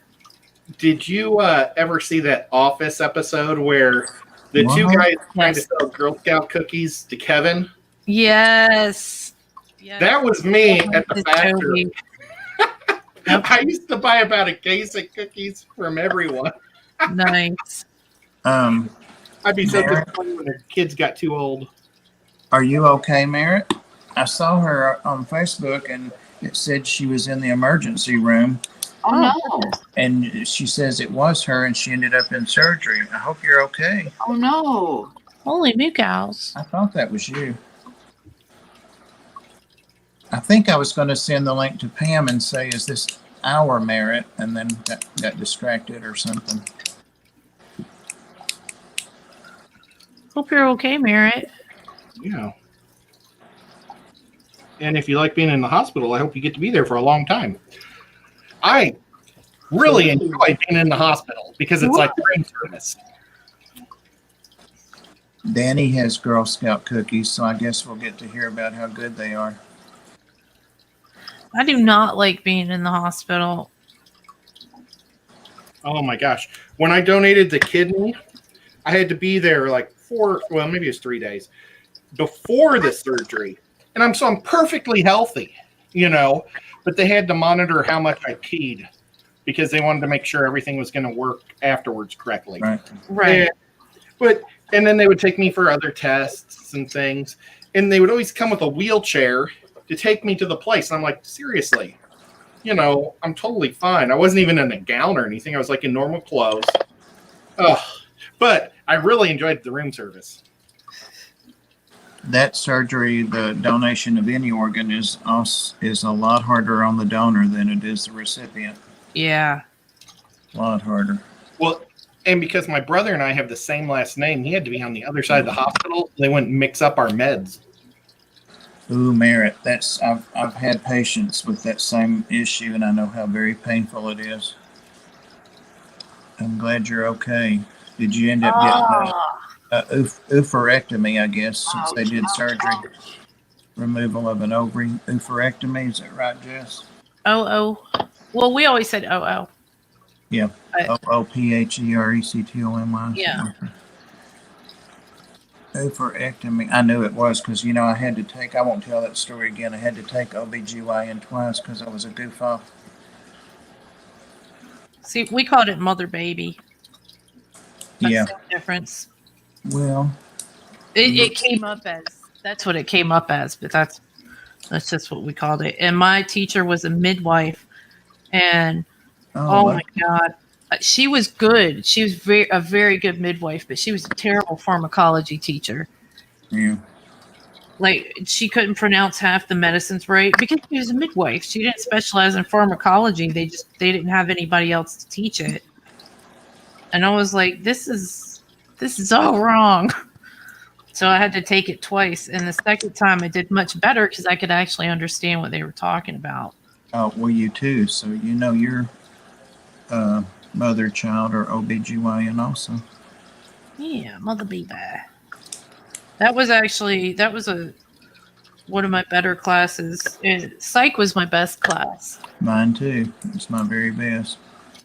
S4: Did you ever see that Office episode where the two guys trying to sell Girl Scout cookies to Kevin?
S2: Yes.
S4: That was me at the factory. I used to buy about a case of cookies from everyone.
S2: Nice.
S4: I'd be so disappointed when their kids got too old.
S3: Are you okay, Merritt? I saw her on Facebook and it said she was in the emergency room.
S1: Oh, no.
S3: And she says it was her and she ended up in surgery. I hope you're okay.
S1: Oh, no.
S2: Holy cows.
S3: I thought that was you. I think I was going to send the link to Pam and say, is this our Merritt? And then got distracted or something.
S2: Hope you're okay, Merritt.
S4: Yeah. And if you like being in the hospital, I hope you get to be there for a long time. I really enjoy being in the hospital because it's like room service.
S3: Danny has Girl Scout cookies, so I guess we'll get to hear about how good they are.
S2: I do not like being in the hospital.
S4: Oh my gosh. When I donated the kidney, I had to be there like maybe it was 3 days before the surgery. And I'm perfectly healthy, but they had to monitor how much I peed because they wanted to make sure everything was going to work afterwards correctly.
S2: Right.
S4: And then they would take me for other tests and things. And they would always come with a wheelchair to take me to the place. And I'm like, seriously, I'm totally fine. I wasn't even in a gown or anything. I was like in normal clothes. But I really enjoyed the room service.
S3: That surgery, the donation of any organ is a lot harder on the donor than it is the recipient.
S2: Yeah.
S3: A lot harder.
S4: Well, and because my brother and I have the same last name, he had to be on the other side of the hospital. They wouldn't mix up our meds.
S3: Ooh, Merritt, I've had patients with that same issue, and I know how very painful it is. I'm glad you're okay. Did you end up getting a oophorectomy, I guess, since they did surgery? Removal of an ovary. Oophorectomy, is that right, Jess?
S2: Oh. Well, we always said oh.
S3: Yeah. OOPHERECTOMY.
S2: Yeah.
S3: Oophorectomy. I knew it was because, I had to take, I won't tell that story again. I had to take OBGYN twice because I was a goof off.
S2: See, we called it mother baby. That's the difference.
S3: Well,
S2: it came up as, that's what it came up as, but that's just what we called it. And my teacher was a midwife, and oh my God, she was good. She was a very good midwife, but she was a terrible pharmacology teacher.
S3: Yeah.
S2: Like, she couldn't pronounce half the medicines right because she was a midwife. She didn't specialize in pharmacology. They didn't have anybody else to teach it. And I was like, this is all wrong. So I had to take it twice. And the second time I did much better because I could actually understand what they were talking about.
S3: Oh, well, you too. So your mother, child, or OBGYN also.
S2: Yeah, mother baby. That was one of my better classes. Psych was my best class.
S3: Mine too. It's my very best.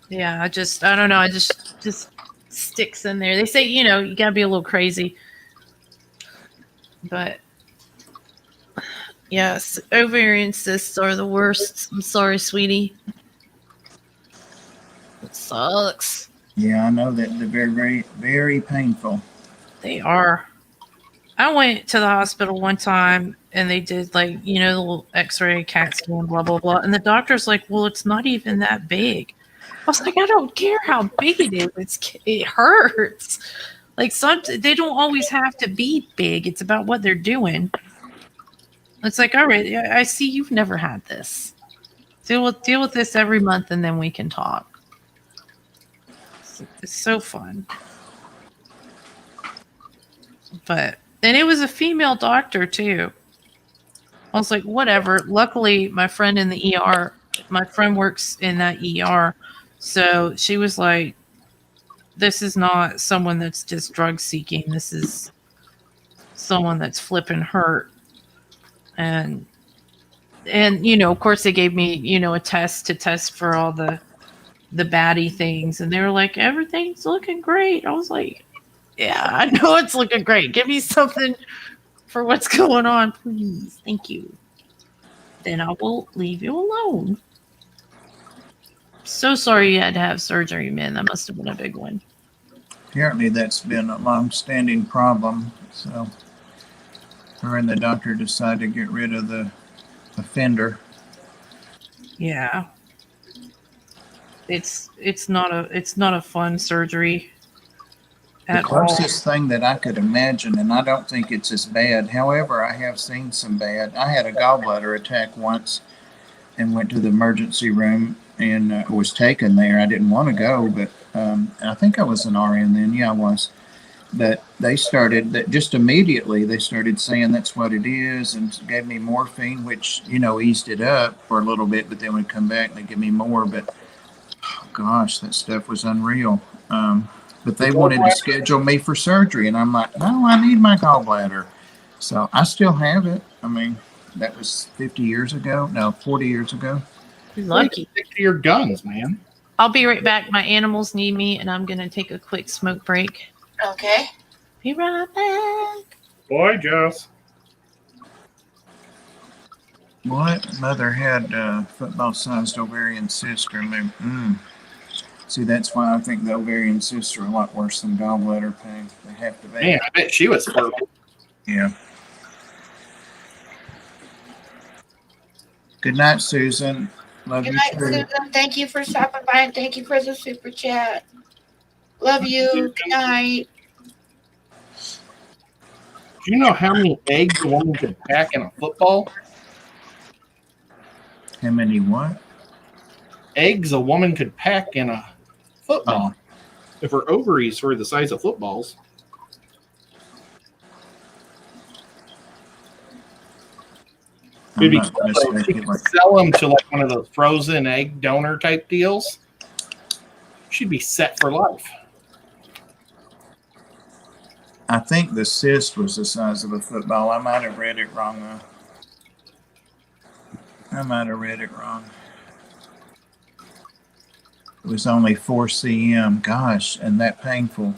S2: Yeah, I don't know. I just sticks in there. They say, you gotta be a little crazy. But Yes, ovarian cysts are the worst. I'm sorry, sweetie. It sucks.
S3: Yeah, I know that they're very, very, very painful.
S2: They are. I went to the hospital one time and they did like, the little x-ray, CAT scan, blah, blah, blah. And the doctor's like, well, it's not even that big. I was like, I don't care how big it is. It hurts. Like they don't always have to be big. It's about what they're doing. It's like, all right, I see you've never had this. Deal with this every month and then we can talk. It's so fun. And it was a female doctor too. I was like, whatever. Luckily, my friend in the ER, my friend works in that ER. So she was like, this is not someone that's just drug seeking. This is someone that's flipping hurt. And of course they gave me, a test to test for all the baddie things. And they were like, everything's looking great. I was like, yeah, I know it's looking great. Give me something for what's going on, please. Thank you. Then I will leave you alone. So sorry you had to have surgery, man. That must have been a big one.
S3: Apparently that's been a long-standing problem. So her and the doctor decided to get rid of the offender.
S2: Yeah. It's not a fun surgery.
S3: The closest thing that I could imagine, and I don't think it's as bad. However, I have seen some bad. I had a gallbladder attack once and went to the emergency room and was taken there. I didn't want to go, but I think I was an RN then. Yeah, I was. But they started that just immediately. They started saying that's what it is and gave me morphine, which, eased it up for a little bit, but then would come back and they give me more. But oh, gosh, that stuff was unreal. But they wanted to schedule me for surgery, and I'm like, no, I need my gallbladder. So I still have it. I mean, that was 50 years ago. No, 40 years ago.
S2: Lucky.
S4: Stick to your guns, man.
S2: I'll be right back. My animals need me, and I'm going to take a quick smoke break.
S1: Okay.
S2: Be right back.
S4: Boy, Jess.
S3: What? Mother had football-sized ovarian cyst removed. See, that's why I think the ovarian cysts are a lot worse than gallbladder pain. They have to be.
S4: Man, I bet she was purple.
S3: Yeah. Good night, Susan. Love
S1: Good
S3: you
S1: night,
S3: too.
S1: Susan. Thank you for stopping by and thank you for the super chat. Love you. Good night.
S4: Do you know how many eggs a woman could pack in a football?
S3: How many what?
S4: Eggs a woman could pack in a football. If her ovaries were the size of footballs. It'd be cool though if you could sell them to like one of those frozen egg donor type deals. She'd be set for life.
S3: I think the cyst was the size of a football. I might have read it wrong, though. I might have read it wrong. It was only 4 cm. Gosh, and that painful.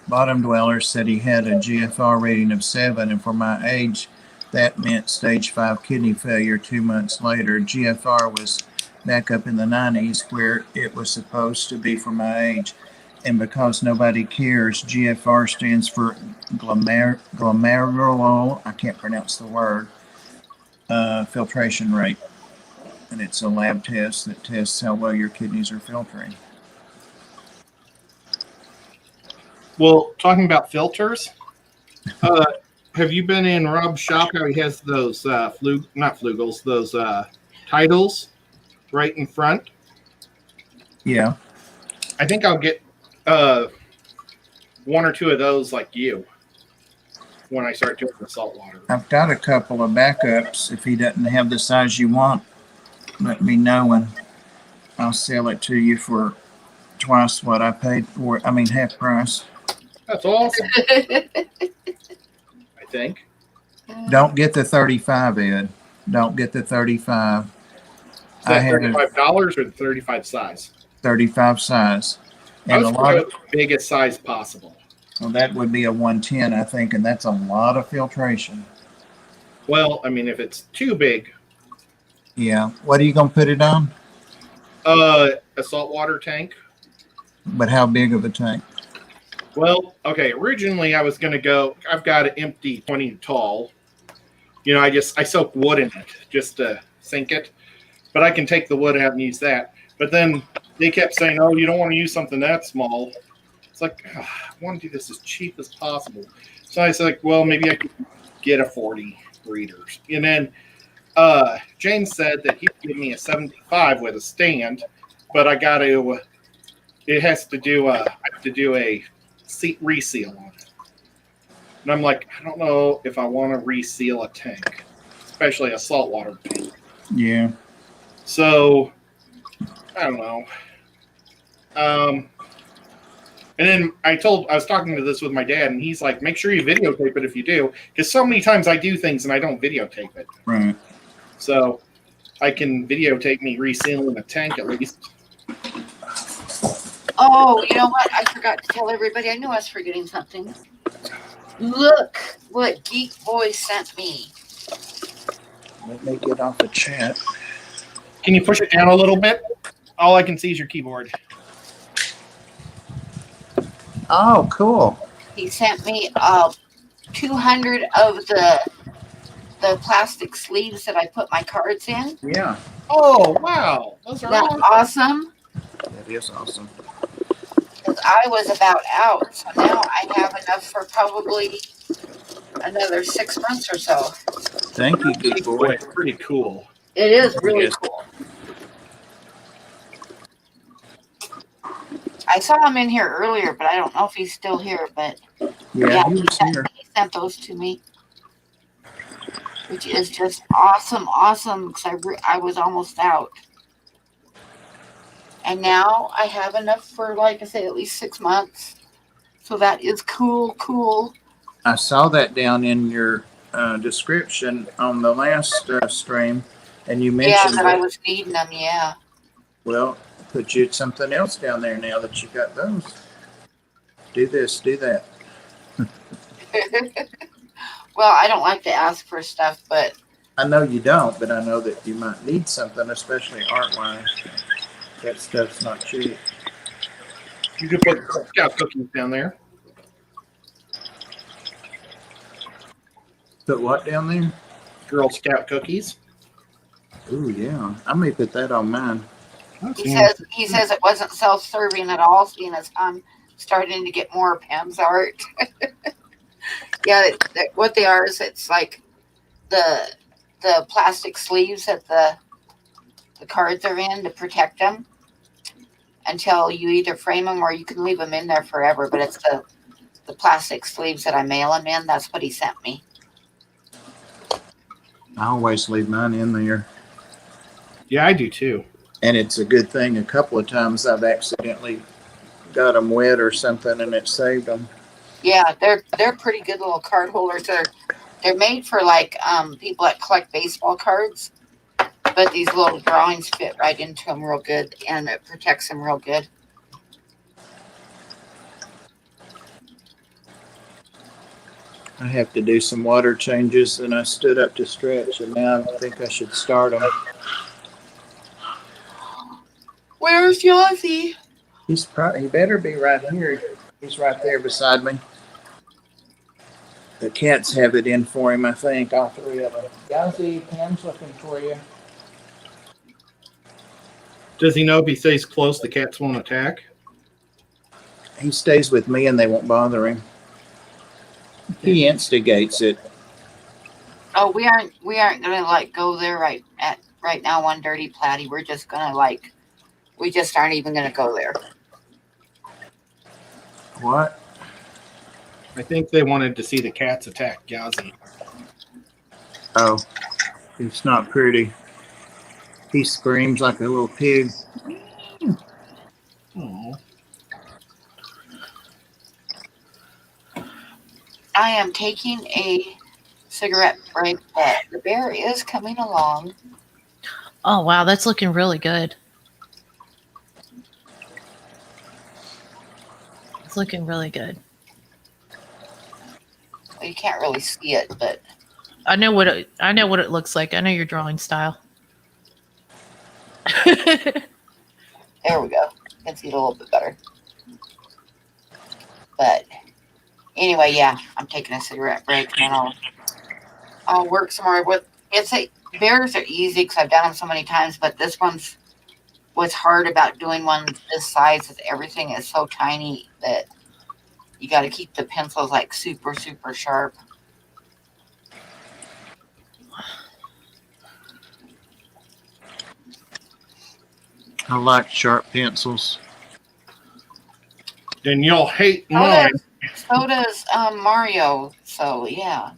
S3: Bottom Dweller said he had a GFR rating of 7, and for my age, that meant stage 5 kidney failure 2 months later. GFR was back up in the 90s where it was supposed to be for my age. And because nobody cares, GFR stands for glomerular, I can't pronounce the word, filtration rate. And it's a lab test that tests how well your kidneys are filtering.
S4: Well, talking about filters, have you been in Rob's shop? How he has those those titles right in front?
S3: Yeah.
S4: I think I'll get 1 or 2 of those like you when I start doing the salt water.
S3: I've got a couple of backups. If he doesn't have the size you want, let me know and I'll sell it to you for twice what I paid for it. I mean, half price.
S4: That's awesome. I think.
S3: Don't get the 35, Ed. Don't get the 35.
S4: Is that $35 or the 35 size?
S3: 35 size.
S4: I
S3: And
S4: was
S3: a lot of,
S4: the biggest size possible.
S3: well, that would be a 110, I think, and that's a lot of filtration.
S4: Well, I mean, if it's too big,
S3: Yeah. What are you going to put it on?
S4: a saltwater tank.
S3: But how big of a tank?
S4: Well, okay. Originally, I was gonna go. I've got an empty 20 tall. I soak wood in it just to sink it, but I can take the wood out and use that. But then they kept saying, "Oh, you don't want to use something that small." It's like I want to do this as cheap as possible. So I said, like, well, maybe I could get a 40 readers. And then James said that he'd give me a 75 with a stand, but I got to. It has to do. I have to do a seat reseal on it. And I'm like, I don't know if I want to reseal a tank, especially a saltwater tank.
S3: Yeah.
S4: So I don't know. And then I was talking to this with my dad, and he's like, make sure you videotape it if you do, because so many times I do things and I don't videotape it.
S3: Right.
S4: So I can videotape me resealing a tank at least.
S1: Oh, you know what? I forgot to tell everybody. I knew I was forgetting something. Look what Geek Boy sent me.
S3: Let me get off the chat.
S4: Can you push it down a little bit? All I can see is your keyboard.
S3: Oh, cool.
S1: He sent me 200 of the plastic sleeves that I put my cards in.
S3: Yeah.
S4: Oh, wow. Those are
S1: That's awesome.
S3: That is awesome.
S1: Because I was about out, so now I have enough for probably another 6 months or so.
S3: Thank you, Geek Boy.
S4: It's pretty cool.
S1: It is really
S3: Yes.
S1: cool. I saw him in here earlier, but I don't know if he's still here. But
S3: Yeah, he was here.
S1: he sent those to me, which is just awesome. Because I was almost out, and now I have enough for, like I say, at least 6 months. So that is cool.
S3: I saw that down in your description on the last stream, and you mentioned
S1: that I was needing them. Yeah.
S3: Well, put you something else down there now that you got those. Do this, do that.
S1: Well, I don't like to ask for stuff, but
S3: I know you don't, but I know that you might need something, especially art-wise. That stuff's not cheap.
S4: You could put Scout cookies down there.
S3: Put what down there?
S4: Girl Scout cookies.
S3: Ooh, yeah. I may put that on mine.
S1: he says it wasn't self-serving at all, seeing as I'm starting to get more Pam's art. Yeah, what they are is it's like the plastic sleeves that the cards are in to protect them until you either frame them or you can leave them in there forever. But it's the plastic sleeves that I mail them in. That's what he sent me.
S3: I always leave mine in there.
S4: Yeah, I do too.
S3: And it's a good thing. A couple of times I've accidentally got them wet or something and it saved them.
S1: Yeah, they're pretty good little card holders. They're made for like people that collect baseball cards, but these little drawings fit right into them real good, and it protects them real good.
S3: I have to do some water changes, and I stood up to stretch, and now I think I should start them.
S1: Where's Yossi?
S3: He better be right here. He's right there beside me. The cats have it in for him, I think, all three of them. Yossi, Pam's looking for you.
S4: Does he know if he stays close, the cats won't attack?
S3: He stays with me, and they won't bother him. He instigates it.
S1: Oh, we aren't gonna like go there right now on Dirty Platty. We're just gonna we just aren't even gonna go there.
S3: What?
S4: I think they wanted to see the cats attack Yazi.
S3: Oh, it's not pretty. He screams like a little pig.
S4: Oh.
S1: I am taking a cigarette break, but the bear is coming along.
S2: Oh, wow. That's looking really good. It's looking really good.
S1: Well, you can't really see it, but
S2: I know what it looks like. I know your drawing style.
S1: there we go. You can see it a little bit better. But anyway, yeah, I'm taking a cigarette break, and then I'll work some more with. Bears are easy because I've done them so many times, but this one's what's hard about doing one this size is everything is so tiny that you got to keep the pencils like super, super sharp.
S3: I like sharp pencils.
S4: Then you'll hate mine.
S1: So does Mario. So yeah.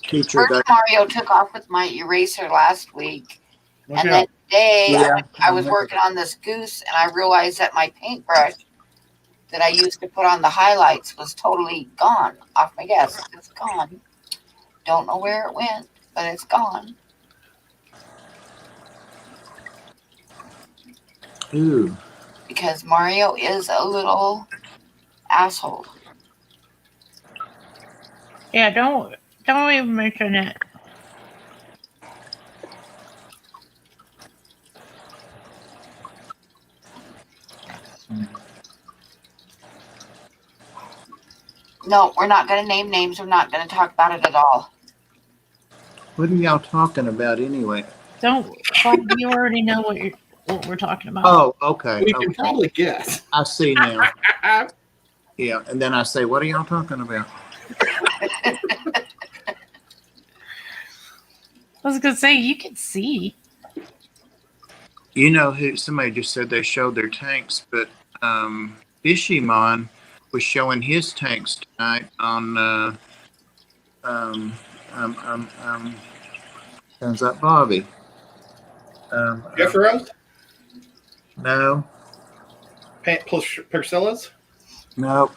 S3: Teacher,
S1: First, Mario took off with my eraser last week,
S4: Look
S1: and
S4: out.
S1: then today
S3: Yeah,
S1: I was working on this goose, and I realized that my paintbrush that I used to put on the highlights was totally gone off my desk. It's gone. Don't know where it went, but it's gone.
S3: Ooh.
S1: Because Mario is a little asshole.
S2: Yeah, don't even mention it.
S1: No, we're not going to name names. We're not going to talk about it at all.
S3: What are y'all talking about anyway?
S2: Don't. You already know what we're talking about.
S3: Oh, okay.
S4: We can probably guess.
S3: I see now. Yeah, and then I say, what are y'all talking about?
S2: I was gonna say you can see.
S3: You know who? Somebody just said they showed their tanks, but Fishfam was showing his tanks tonight on sounds like Bobby.
S4: Jeffros?
S3: No,
S4: Persillas?
S3: no,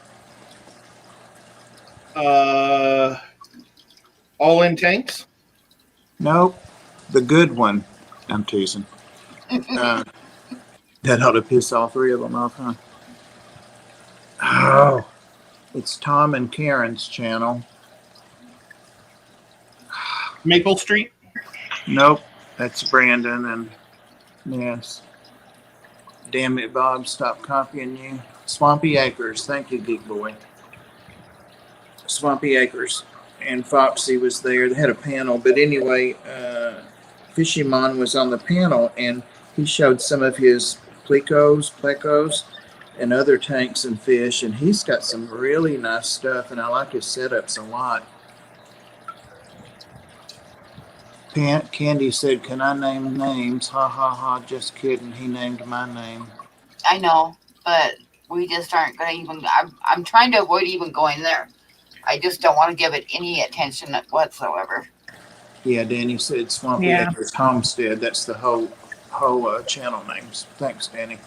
S4: All in tanks?
S3: no. The good one. I'm teasing. That ought to piss all three of them off, huh? Oh, it's Tom and Karen's channel.
S4: Maple Street?
S3: Nope, that's Brandon and yes. Damn it, Bob, stop copying you. Swampy Acres, thank you, Geek Boy. Swampy Acres. And Foxy was there. They had a panel, but anyway, Fishfam was on the panel and he showed some of his plecos, and other tanks and fish, and he's got some really nice stuff, and I like his setups a lot. Candy said, "Can I name names?" Ha ha ha! Just kidding. He named my name.
S1: I know, but we just aren't going to even. I'm trying to avoid even going there. I just don't want to give it any attention whatsoever.
S3: Yeah, Danny said Swampy Acres Homestead. That's the whole channel names. Thanks, Danny.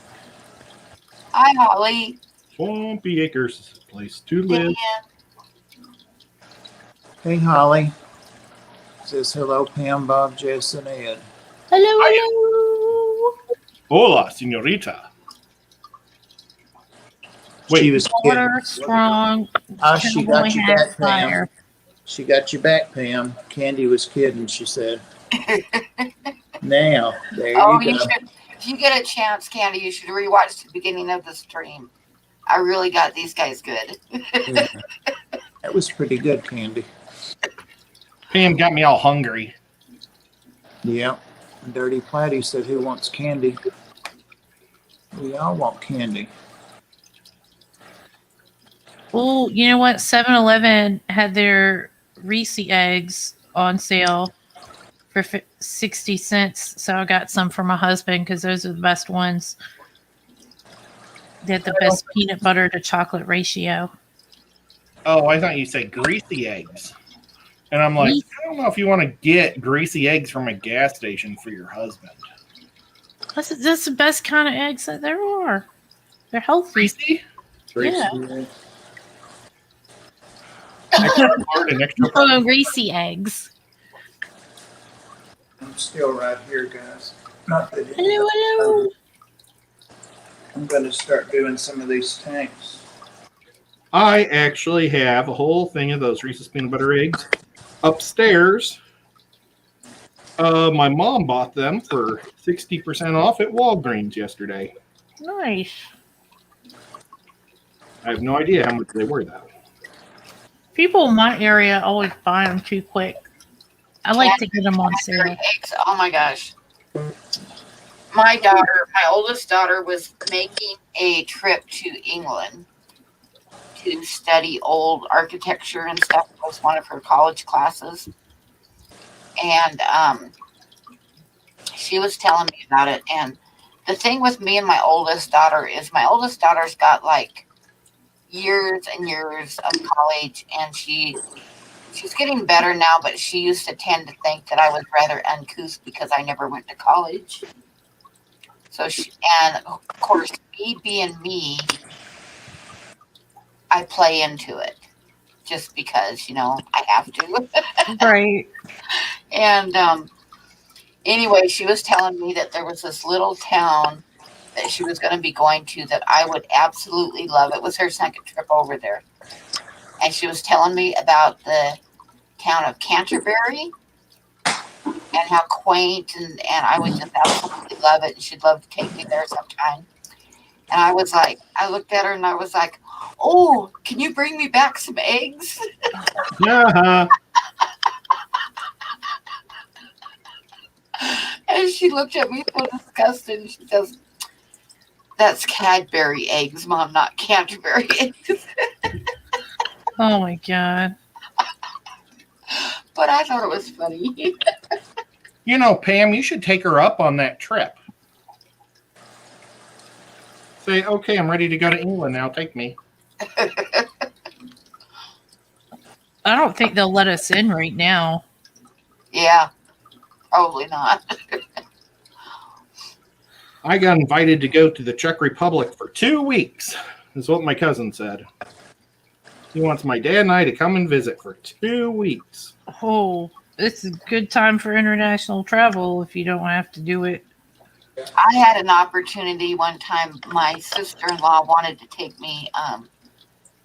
S1: Hi, Holly.
S4: Swampy Acres is a place to live.
S3: Hey, Holly. Says hello, Pam, Bob, Jess, and Ed.
S2: Hello.
S4: Hola, senorita. Wait,
S3: She was
S2: Water
S3: kidding.
S2: strong.
S3: She got you back, Pam.
S2: Fire.
S3: She got you back, Pam. Candy was kidding, she said. Now, there you go.
S1: If you get a chance, Candy, you should rewatch the beginning of the stream. I really got these guys good.
S3: Yeah. That was pretty good, Candy.
S4: Pam got me all hungry.
S3: Yeah. Dirty Platty said, who wants candy? We all want candy.
S2: Oh, you know what? 7-Eleven had their Reese eggs on sale for 60 cents. So I got some for my husband because those are the best ones. They had the best peanut butter to chocolate ratio.
S4: Oh, I thought you said greasy eggs. And I'm like, I don't know if you want to get greasy eggs from a gas station for your husband.
S2: That's the best kind of eggs that there are. They're healthy.
S4: Greasy?
S2: Yeah.
S4: Extra hard and extra hard.
S2: Greasy eggs.
S3: I'm still right here, guys. Not that
S2: Hello.
S3: I'm going to start doing some of these tanks.
S4: I actually have a whole thing of those Reese's peanut butter eggs upstairs. My mom bought them for 60% off at Walgreens yesterday.
S2: Nice.
S4: I have no idea how much they were, though.
S2: People in my area always buy them too quick. I like to get them on sale.
S1: Eggs. Oh my gosh. My oldest daughter was making a trip to England to study old architecture and stuff. It was one of her college classes. And she was telling me about it. And the thing with me and my oldest daughter is my oldest daughter's got like years and years of college, and she's getting better now, but she used to tend to think that I was rather uncouth because I never went to college. So and of course, me being me, I play into it just because, I have to.
S2: Right.
S1: And anyway, she was telling me that there was this little town that she was going to be going to that I would absolutely love. It was her second trip over there. And she was telling me about the town of Canterbury and how quaint, and I would just absolutely love it. And she'd love to take me there sometime. And I looked at her and I was like, oh, can you bring me back some eggs?
S4: Yeah.
S1: And she looked at me so disgusted, and she says, that's Cadbury eggs, Mom, not Canterbury eggs.
S2: Oh my God.
S1: But I thought it was funny.
S4: Pam, you should take her up on that trip. Say, okay, I'm ready to go to England now. Take me.
S2: I don't think they'll let us in right now.
S1: Yeah, probably not.
S4: I got invited to go to the Czech Republic for 2 weeks, is what my cousin said. He wants my dad and I to come and visit for 2 weeks.
S2: Oh, it's a good time for international travel if you don't have to do it.
S1: I had an opportunity one time. My sister-in-law wanted to take me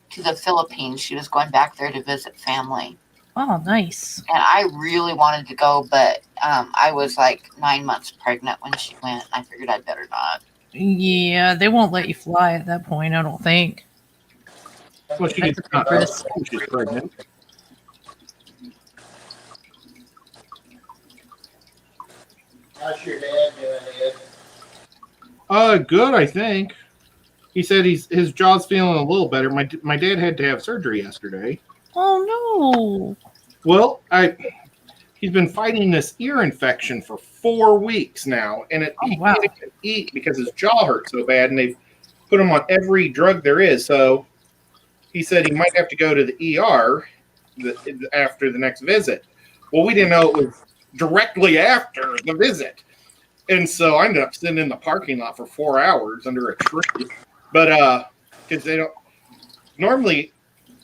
S1: to the Philippines. She was going back there to visit family.
S2: Oh, nice.
S1: And I really wanted to go, but I was like 9 months pregnant when she went. I figured I'd better not.
S2: Yeah, they won't let you fly at that point, I don't think.
S4: Well, she's pregnant.
S3: How's your dad doing, Ed?
S4: Good, I think. He said his jaw's feeling a little better. My dad had to have surgery yesterday.
S2: Oh no.
S4: Well, he's been fighting this ear infection for 4 weeks now, and he can't even eat because his jaw hurts so bad, and they've put him on every drug there is. So he said he might have to go to the ER after the next visit. Well, we didn't know it was directly after the visit, and so I ended up sitting in the parking lot for 4 hours under a tree. But because they don't normally.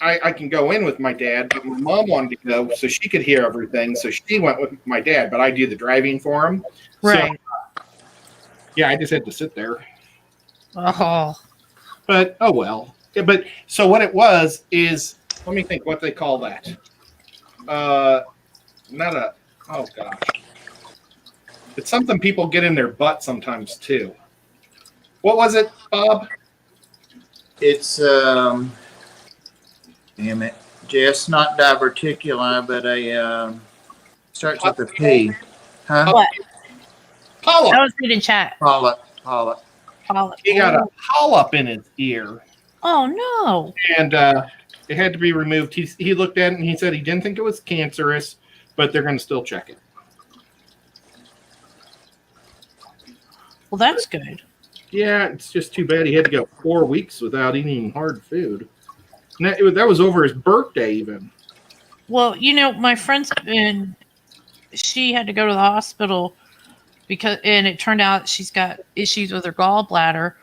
S4: I can go in with my dad, but my mom wanted to go so she could hear everything. So she went with my dad, but I do the driving for him.
S2: Right.
S4: So, yeah, I just had to sit there.
S2: Oh.
S4: But, oh well. Yeah, but, so what it was is, let me think what they call that. Oh gosh. It's something people get in their butt sometimes too. What was it, Bob?
S3: It's, damn it. Jess, not diverticuli, but starts with a P. Huh?
S2: What?
S4: Polyp.
S2: I was reading chat.
S3: Polyp.
S2: Polyp.
S4: He got a polyp in his ear.
S2: Oh no.
S4: And it had to be removed. He looked at it and he said he didn't think it was cancerous, but they're going to still check it.
S2: Well, that's good.
S4: Yeah, it's just too bad he had to go 4 weeks without eating hard food. And that was over his birthday even.
S2: Well, my friend's she had to go to the hospital and it turned out she's got issues with her gallbladder,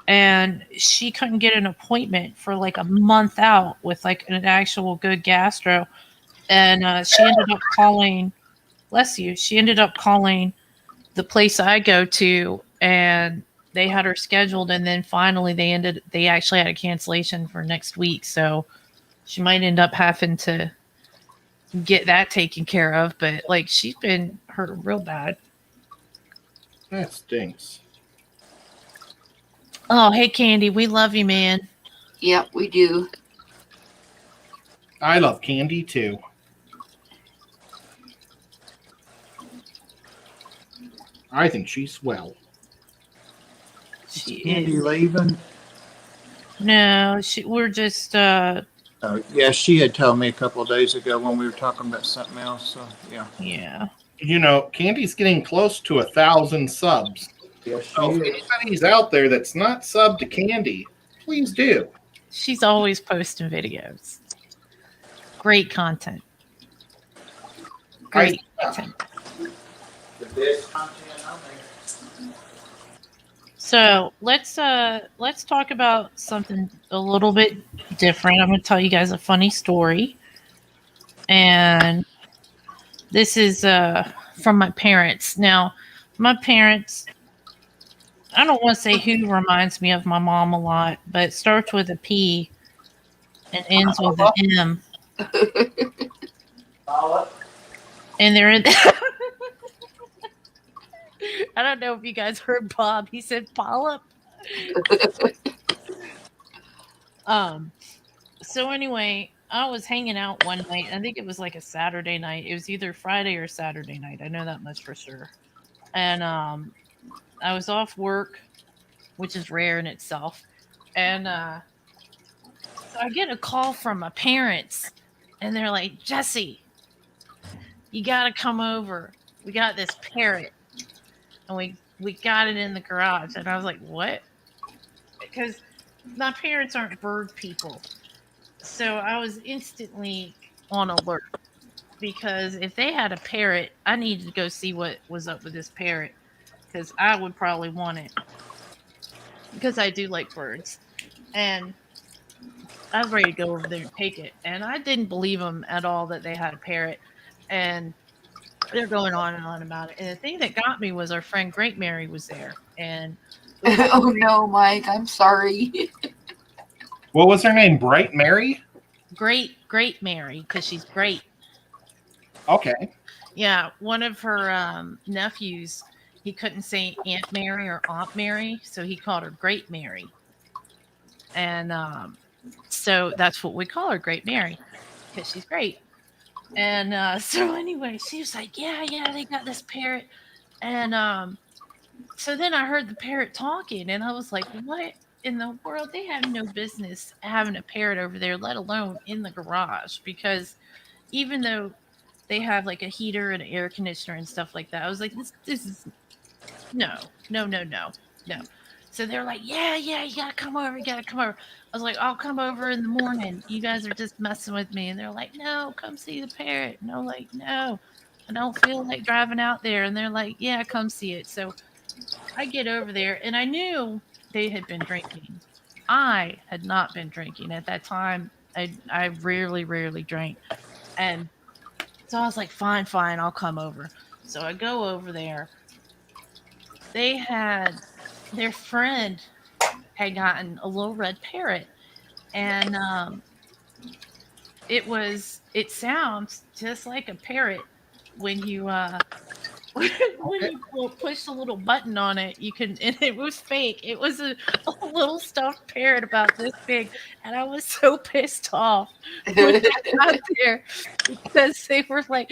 S2: and she couldn't get an appointment for like a month out with like an actual good gastro. And she ended up calling, bless you, she ended up calling the place I go to, and they had her scheduled, and then finally they actually had a cancellation for next week, so she might end up having to get that taken care of. But like, she's been hurt real bad.
S4: That stinks.
S2: Oh, hey Candy, we love you, man.
S1: Yep, we do.
S4: I love Candy too. I think she's swell.
S2: She
S3: Candy
S2: is.
S3: leaving?
S2: No, we're just
S3: Yeah, she had told me a couple of days ago when we were talking about something else. So
S2: yeah.
S4: You know, Candy's getting close to 1,000 subs.
S3: Yes,
S4: So if anybody's out there that's not subbed to Candy, please do.
S2: She's always posting videos. Great content. Great content.
S3: The best content on there.
S2: So let's talk about something a little bit different. I'm going to tell you guys a funny story, and this is from my parents. Now, my parents, I don't want to say who reminds me of my mom a lot, but it starts with a P and ends with an M. And they're in. I don't know if you guys heard Bob. He said polyp. So anyway, I was hanging out one night. I think it was like a Saturday night. It was either Friday or Saturday night. I know that much for sure. And I was off work, which is rare in itself. And so I get a call from my parents, and they're like, "Jesse, you gotta come over. We got this parrot, and we got it in the garage." And I was like, "What?" Because my parents aren't bird people. So I was instantly on alert, because if they had a parrot, I needed to go see what was up with this parrot, because I would probably want it, because I do like birds. And I was ready to go over there and take it. And I didn't believe them at all that they had a parrot. And they're going on and on about it. And the thing that got me was our friend Great Mary was there. And
S1: Oh no, Mike, I'm sorry.
S4: What was her name? Bright Mary?
S2: Great Mary, because she's great.
S4: Okay.
S2: Yeah, one of her nephews, he couldn't say Aunt Mary or Aunt Mary, so he called her Great Mary. And so that's what we call her, Great Mary, because she's great. And so anyway, she was like, yeah, they got this parrot. And so then I heard the parrot talking, and I was like, what in the world? They have no business having a parrot over there, let alone in the garage, because even though they have like a heater and an air conditioner and stuff like that, I was like, this is no. So they're like, yeah, you gotta come over, I was like, I'll come over in the morning. You guys are just messing with me. And they're like, no, come see the parrot. And I'm like, no, I don't feel like driving out there. And they're like, yeah, come see it. So I get over there, and I knew they had been drinking. I had not been drinking at that time. I rarely drank. And so I was like, fine, I'll come over. So I go over there. They had, their friend had gotten a little red parrot, and it sounds just like a parrot when you when you push a little button on it. You can, and it was fake. It was a little stuffed parrot about this big, and I was so pissed off when I got there, because they were like,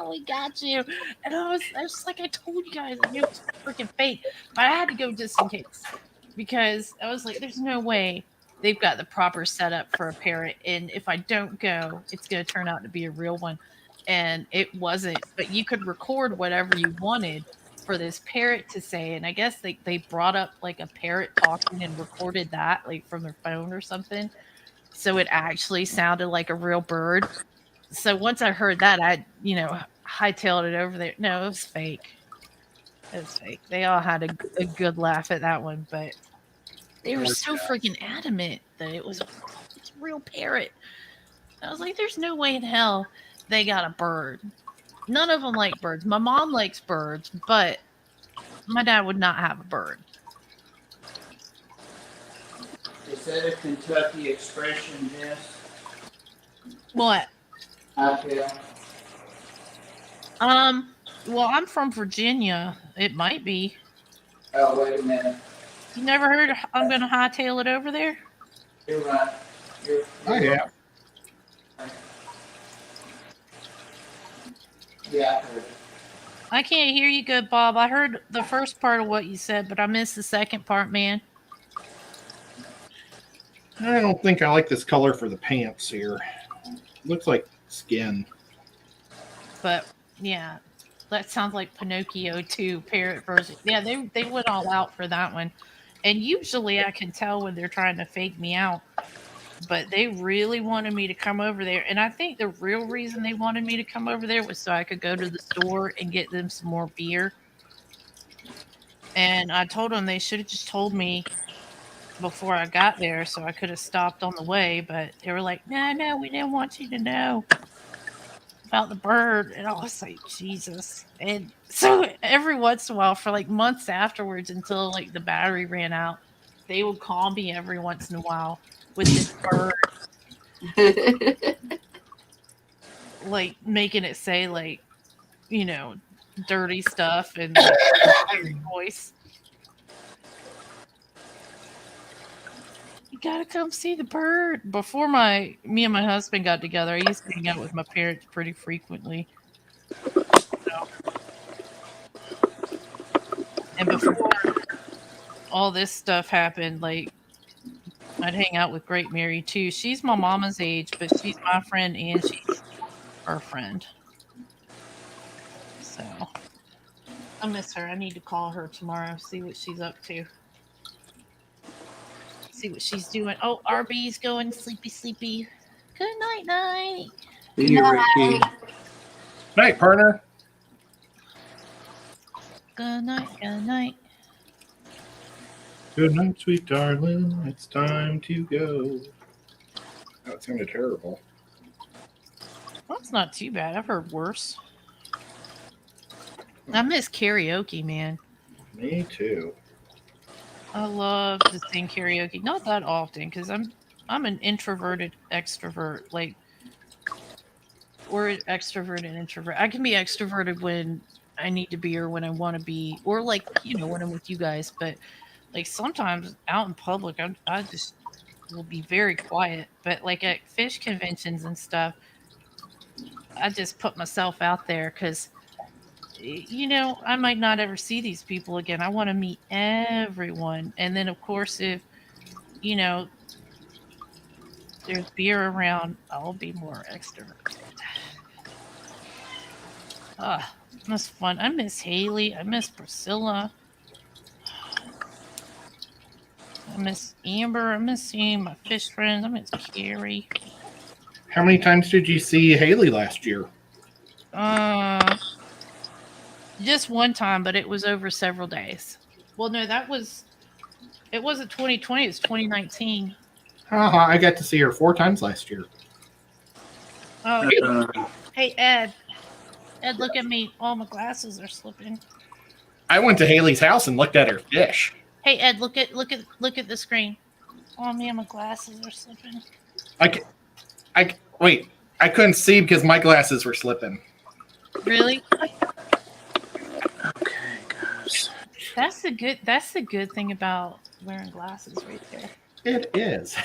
S2: we got you. And I was like, I told you guys, I knew it was freaking fake, but I had to go just in case, because I was like, there's no way they've got the proper setup for a parrot, and if I don't go, it's going to turn out to be a real one. And it wasn't, but you could record whatever you wanted for this parrot to say. And I guess they brought up like a parrot talking and recorded that like from their phone or something, so it actually sounded like a real bird. So once I heard that, I hightailed it over there. No, it was fake. They all had a good laugh at that one, but they were so freaking adamant that it's a real parrot. I was like, there's no way in hell they got a bird. None of them like birds. My mom likes birds, but my dad would not have a bird.
S3: Is that a Kentucky expression, Jess?
S2: What?
S3: Hightail.
S2: Well, I'm from Virginia. It might be.
S3: Oh, wait a minute.
S2: You never heard of, I'm gonna hightail it over there?
S3: You're right.
S4: I have.
S3: Yeah, I heard it.
S2: I can't hear you good, Bob. I heard the first part of what you said, but I missed the second part, man.
S4: I don't think I like this color for the pants here. Looks like skin.
S2: But yeah, that sounds like Pinocchio too, parrot version. Yeah, they went all out for that one. And usually I can tell when they're trying to fake me out. But they really wanted me to come over there. And I think the real reason they wanted me to come over there was so I could go to the store and get them some more beer. And I told them they should have just told me before I got there so I could have stopped on the way. But they were like, no, we didn't want you to know about the bird. And I was like, Jesus. And so every once in a while, for like months afterwards, until like the battery ran out, they would call me every once in a while with this bird, like making it say like, you know, dirty stuff and voice. You gotta come see the bird. Before me and my husband got together, I used to hang out with my parents pretty frequently. So, and before all this stuff happened, like I'd hang out with Great Mary too. She's my mama's age, but she's my friend and she's her friend. So I miss her. I need to call her tomorrow, see what she's up to. See what she's doing. Oh, RB's going sleepy. Good night.
S3: See you, Ricky.
S4: Night, partner.
S2: Good night.
S4: Good night, sweet darling. It's time to go. That sounded terrible.
S2: Well, it's not too bad. I've heard worse. I miss karaoke, man.
S4: Me too.
S2: I love to sing karaoke. Not that often, because I'm an introverted extrovert. Like, or extrovert and introvert. I can be extroverted when I need to be or when I want to be, or like, you know, when I'm with you guys. But like sometimes out in public, I just will be very quiet. But like at fish conventions and stuff, I just put myself out there because, you know, I might not ever see these people again. I want to meet everyone. And then, of course, if, you know, there's beer around, I'll be more extroverted. That's fun. I miss Haley. I miss Priscilla. I miss Amber. I miss seeing my fish friends. I miss Carrie.
S4: How many times did you see Haley last year?
S2: Just one time, but it was over several days. Well, no, it wasn't 2020, it's 2019.
S4: I got to see her 4 times last year.
S2: Oh, hey, Ed. Ed, look at me. All my glasses are slipping.
S4: I went to Haley's house and looked at her fish.
S2: Hey, Ed, look at the screen. Oh man, my glasses are slipping.
S4: Wait. I couldn't see because my glasses were slipping.
S2: Really?
S3: Okay, guys.
S2: That's the good thing about wearing glasses right there.
S4: It is.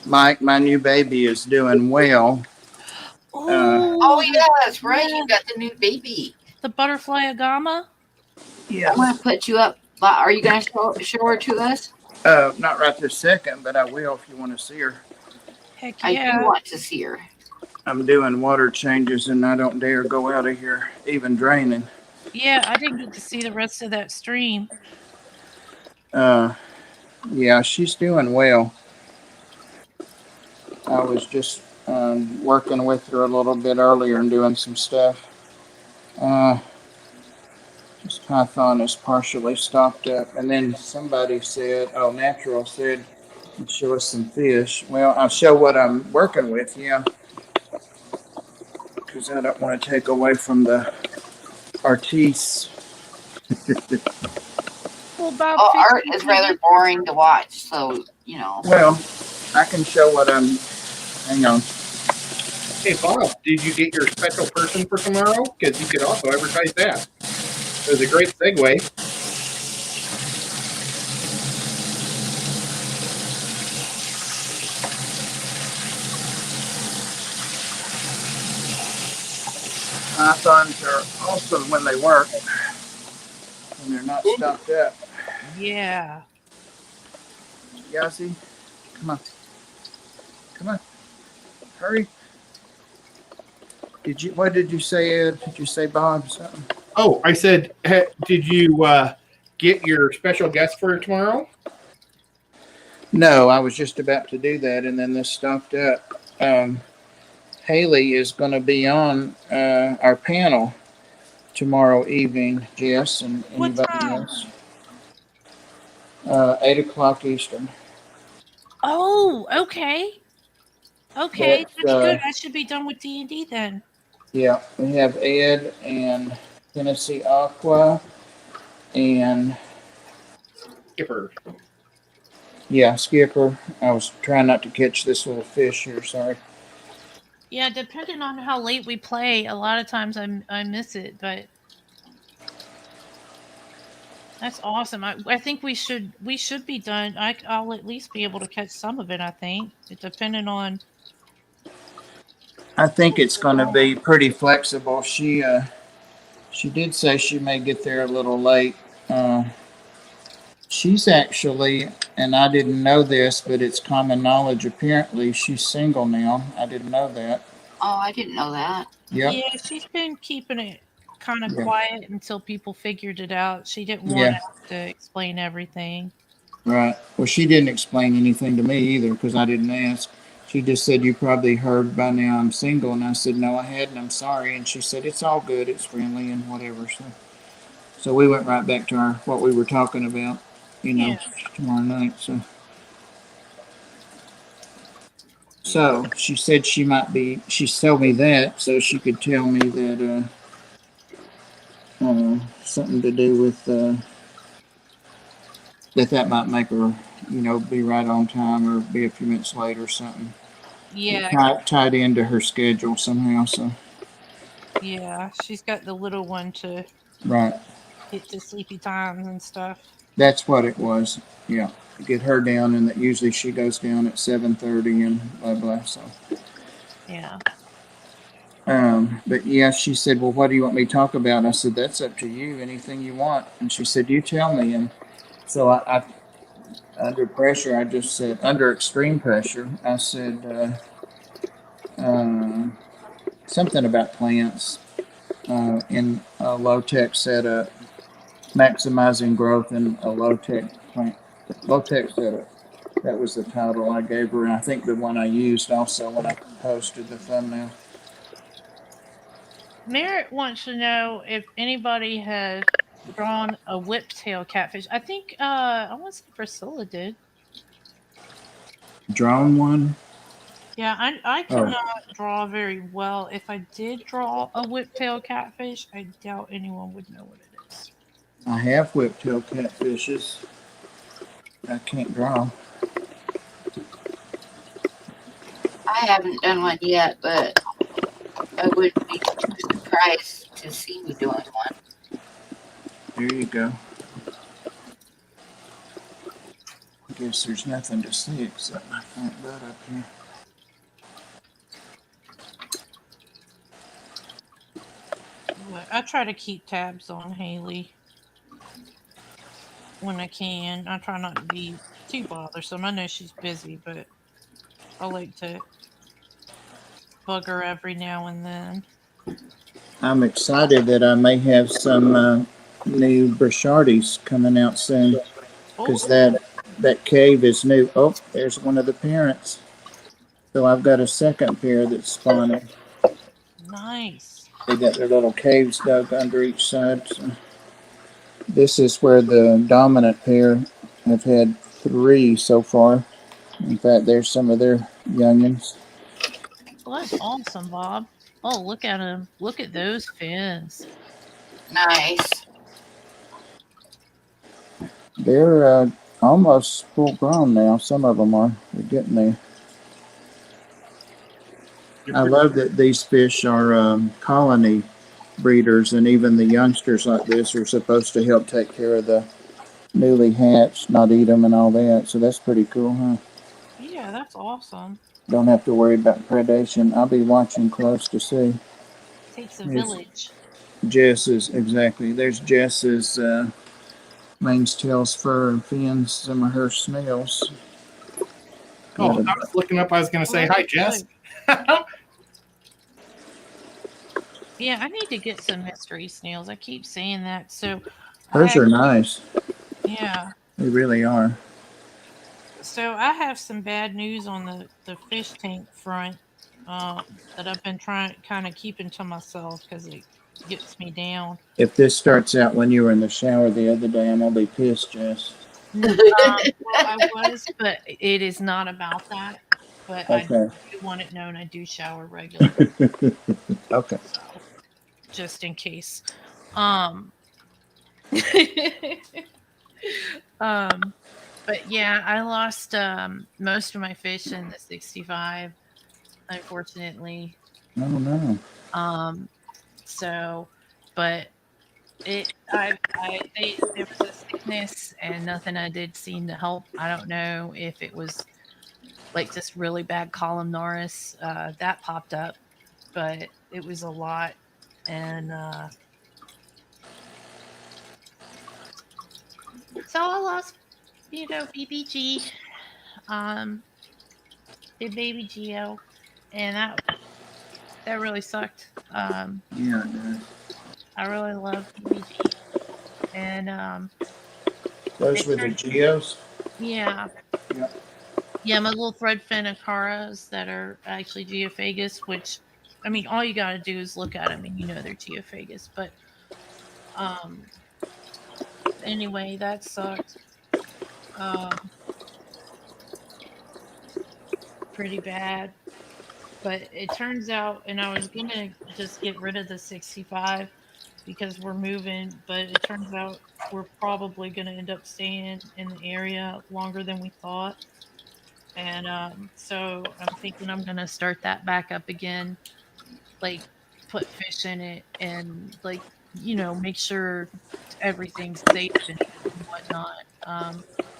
S3: Mike, my new baby is doing well.
S1: Oh, yes, right. You got the new baby.
S2: The butterfly agama?
S3: Yeah.
S1: I'm going to put you up. Are you going to show her to us?
S3: Not right this second, but I will if you want to see her.
S2: Heck
S1: I
S2: yeah.
S1: do want to see her.
S3: I'm doing water changes and I don't dare go out of here, even draining.
S2: Yeah, I didn't get to see the rest of that stream.
S3: Yeah, she's doing well. I was just working with her a little bit earlier and doing some stuff. This python is partially stopped up. And then somebody said, Natural said, show us some fish. Well, I'll show what I'm working with, yeah. Because I don't want to take away from the artiste.
S2: Well, Bob,
S1: Well,
S2: fix
S1: art is rather boring to watch, so you know.
S3: Well, I can show what I'm. Hang on.
S4: Hey, Bob, did you get your special person for tomorrow? Because you could also advertise that. It was a great segue.
S3: Pythons are awesome when they work, when they're not stuffed up.
S2: Yeah.
S3: Yossi, come on. Come on. Hurry. What did you say, Ed? Did you say Bob something?
S4: Oh, I said, hey, did you get your special guest for tomorrow?
S3: No, I was just about to do that, and then this stopped up. Haley is going to be on our panel tomorrow evening, Jess, and
S2: What
S3: anybody
S2: time?
S3: else. 8 o'clock Eastern.
S2: Oh, okay. Okay, that's
S3: But,
S2: good. I should be done with D&D then.
S3: yeah, we have Ed and Tennessee Aqua and
S4: Skipper.
S3: yeah, Skipper. I was trying not to catch this little fish here. Sorry.
S2: Yeah, depending on how late we play, a lot of times I miss it, but that's awesome. I think we should be done. I'll at least be able to catch some of it. I think depending on.
S3: I think it's going to be pretty flexible. She did say she may get there a little late. She's actually, and I didn't know this, but it's common knowledge. Apparently, she's single now. I didn't know that.
S1: Oh, I didn't know that.
S3: Yep.
S2: Yeah, she's been keeping it kind of
S3: Yeah.
S2: quiet until people figured it out. She didn't want
S3: Yeah.
S2: us to explain everything.
S3: Right. Well, she didn't explain anything to me either because I didn't ask. She just said, "You probably heard by now I'm single." And I said, "No, I hadn't. I'm sorry." And she said, "It's all good. It's friendly and whatever." So we went right back to what we were talking about,
S2: Yeah.
S3: tomorrow night. So she said she's told me that so she could tell me that something to do with that might make her, be right on time or be a few minutes late or something.
S2: Yeah.
S3: Tied into her schedule somehow. So
S2: Yeah, she's got the little one to
S3: right,
S2: get to sleepy times and stuff.
S3: that's what it was. Yeah, get her down, and that usually she goes down at 7:30 and blah blah. So.
S2: Yeah.
S3: But yeah, she said, "Well, what do you want me to talk about?" I said, "That's up to you. Anything you want." And she said, "You tell me." And so I under pressure, I just said, under extreme pressure, I said something about plants in a low tech setup, maximizing growth in a low tech plant, low tech setup. That was the title I gave her, and I think the one I used also when I posted the thumbnail.
S2: Merritt wants to know if anybody has drawn a whiptail catfish. I think I want to say Priscilla did.
S3: Drawn one?
S2: Yeah, I cannot draw very well. If I did draw a whiptail catfish, I doubt anyone would know what it is.
S3: I have whiptail catfishes. I can't draw.
S1: I haven't done one yet, but I wouldn't be too surprised to see me doing one.
S3: There you go. I guess there's nothing to see except my front butt up here.
S2: I try to keep tabs on Haley when I can. I try not to be too bothersome. I know she's busy, but I like to bug her every now and then.
S3: I'm excited that I may have some new Brashardis coming out soon because that cave is new. Oh, there's one of the parents. So I've got a second pair that's spawning.
S2: Nice.
S3: They got their little caves dug under each side. So this is where the dominant pair have had 3 so far. In fact, there's some of their youngins.
S2: Well, that's awesome, Bob. Oh, look at him. Look at those fins.
S1: Nice.
S3: They're almost full grown now. Some of them are. They're getting there. I love that these fish are colony breeders, and even the youngsters like this are supposed to help take care of the newly hatched, not eat them and all that. So that's pretty cool, huh?
S2: Yeah, that's awesome.
S3: Don't have to worry about predation. I'll be watching close to see.
S2: Takes a
S3: There's
S2: village.
S3: Jess's, exactly. There's Jess's manes, tails, fur, and fins. Some of her snails.
S4: Oh, I was looking up. I was going to say, hi, Jess.
S2: Yeah, I need to get some mystery snails. I keep saying that. So
S3: Hers are nice.
S2: Yeah.
S3: They really are.
S2: So I have some bad news on the fish tank front that I've been trying kind of keeping to myself because it gets me down.
S3: If this starts out when you were in the shower the other day, I'm going to be pissed, Jess.
S2: Well, I was, but it is not about that. But I do want it known I do shower regularly.
S3: Okay.
S2: So, just in case. But yeah, I lost most of my fish in the 65, unfortunately.
S3: Oh no.
S2: So, but there was a sickness and nothing I did seem to help. I don't know if it was like this really bad columnaris that popped up, but it was a lot. And so I lost, BBG, the baby Geo, and that really sucked.
S3: Yeah, it does.
S2: I really love BBG, and
S3: those were the Geos.
S2: Yeah.
S3: Yep.
S2: Yeah, my little threadfin acaras that are actually geophagus, which, I mean, all you got to do is look at them and they're geophagus. But anyway, that sucked. Pretty bad. But it turns out, and I was going to just get rid of the 65 because we're moving, but it turns out we're probably going to end up staying in the area longer than we thought. And so I'm thinking I'm going to start that back up again, like put fish in it and make sure everything's safe and whatnot.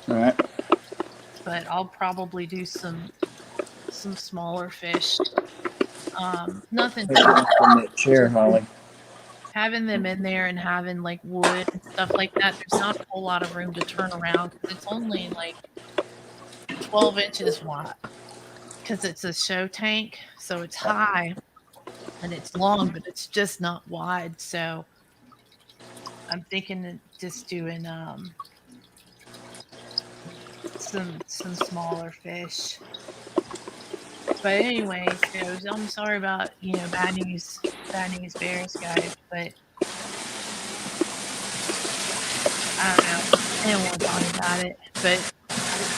S3: Right.
S2: But I'll probably do some smaller fish. Nothing.
S3: That chair, Holly.
S2: Having them in there and having like wood and stuff like that, there's not a whole lot of room to turn around because it's only like 12 inches wide because it's a show tank, so it's high and it's long, but it's just not wide. So I'm thinking of just doing some smaller fish. But anyway, so I'm sorry about bad news bears, guys. But I don't know. I didn't want to talk about it. But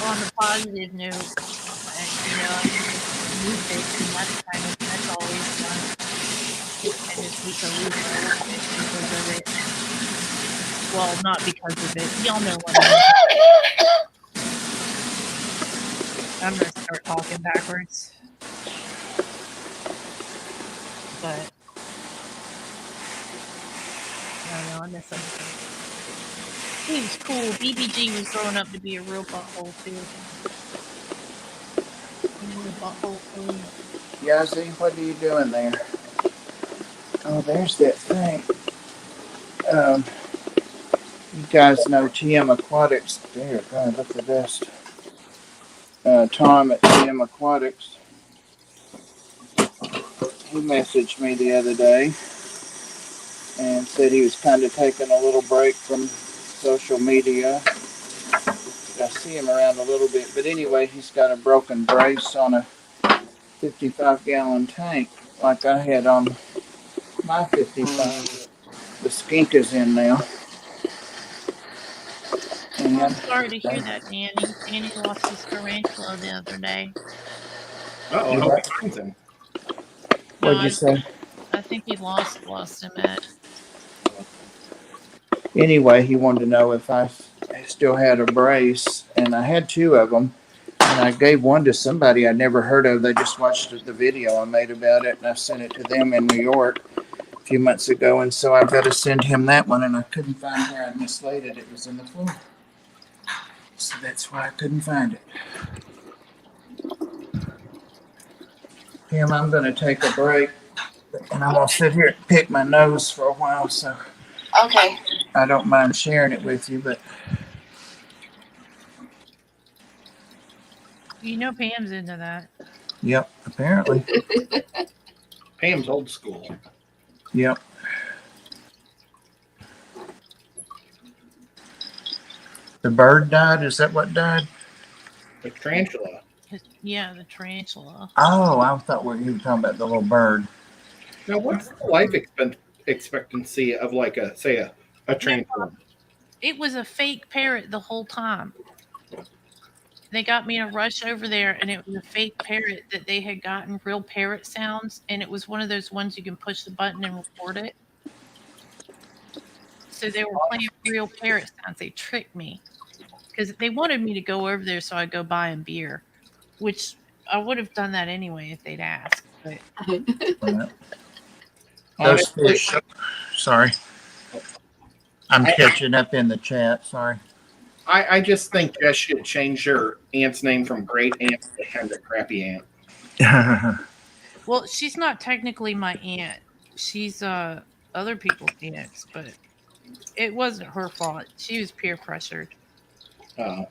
S2: on the positive note, new fish, and that's always fun. I just hate to lose my old fish because of it. Well, not because of it. Y'all know what I mean. I'm gonna start talking backwards. But I don't know, I miss him. He was cool. BBG was growing up to be a real butthole too. Butthole queen.
S3: Yazzie, what are you doing there? Oh, there's that thing. You guys know TM Aquatics. There, God, look at this. Tom at TM Aquatics. He messaged me the other day and said he was kind of taking a little break from social media. I see him around a little bit, but anyway, he's got a broken brace on a 55-gallon tank like I had on my 55. The skink is in now. And
S2: I'm sorry to hear that, Danny. Danny lost his tarantula the other day.
S4: I hope he finds him.
S3: What'd you say?
S2: I think he lost him at.
S3: Anyway, he wanted to know if I I still had a brace, and I had 2 of them. And I gave one to somebody I'd never heard of. They just watched the video I made about it, and I sent it to them in New York a few months ago. And so I've got to send him that one, and I couldn't find where I mislaid it. It was in the floor. So that's why I couldn't find it. Kim, I'm going to take a break, and I'm going to sit here and pick my nose for a while. So
S1: Okay.
S3: I don't mind sharing it with you, but
S2: You know Pam's into that.
S3: yep, apparently.
S4: Pam's old school.
S3: Yep. The bird died? Is that what died?
S4: The tarantula.
S2: Yeah, the tarantula.
S3: Oh, I thought you were talking about the little bird.
S4: Now, what's the life expectancy of like a tarantula?
S2: It was a fake parrot the whole time. They got me to rush over there, and it was a fake parrot that they had gotten real parrot sounds, and it was one of those ones you can push the button and record it. So they were playing real parrot sounds. They tricked me because they wanted me to go over there so I'd go buy them beer, which I would have done that anyway if they'd asked. But
S3: Those fish. Sorry. I'm catching up in the chat. Sorry.
S4: I just think Jess should change her aunt's name from Great Aunt to Henry Crappy Aunt.
S2: Well, she's not technically my aunt. She's other people's aunts, but it wasn't her fault. She was peer pressured.
S4: Oh.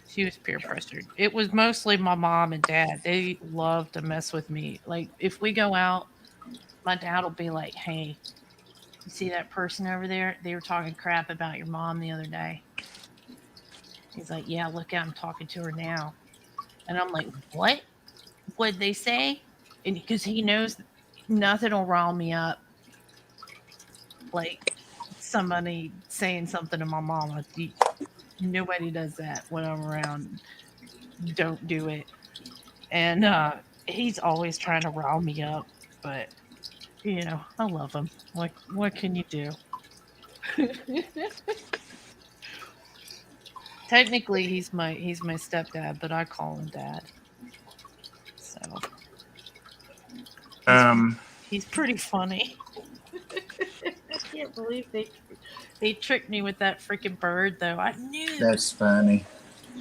S2: She was peer pressured. It was mostly my mom and dad. They love to mess with me. Like, if we go out, my dad will be like, hey, you see that person over there? They were talking crap about your mom the other day. He's like, yeah, look, I'm talking to her now. And I'm like, what? What'd they say? And because he knows nothing will rile me up. Like somebody saying something to my mama. Nobody does that when I'm around. Don't do it. And he's always trying to rile me up. But, you know, I love him. What can you do? Technically, he's my stepdad, but I call him dad. So he's pretty funny. I can't believe they tricked me with that freaking bird, though.
S3: That's funny.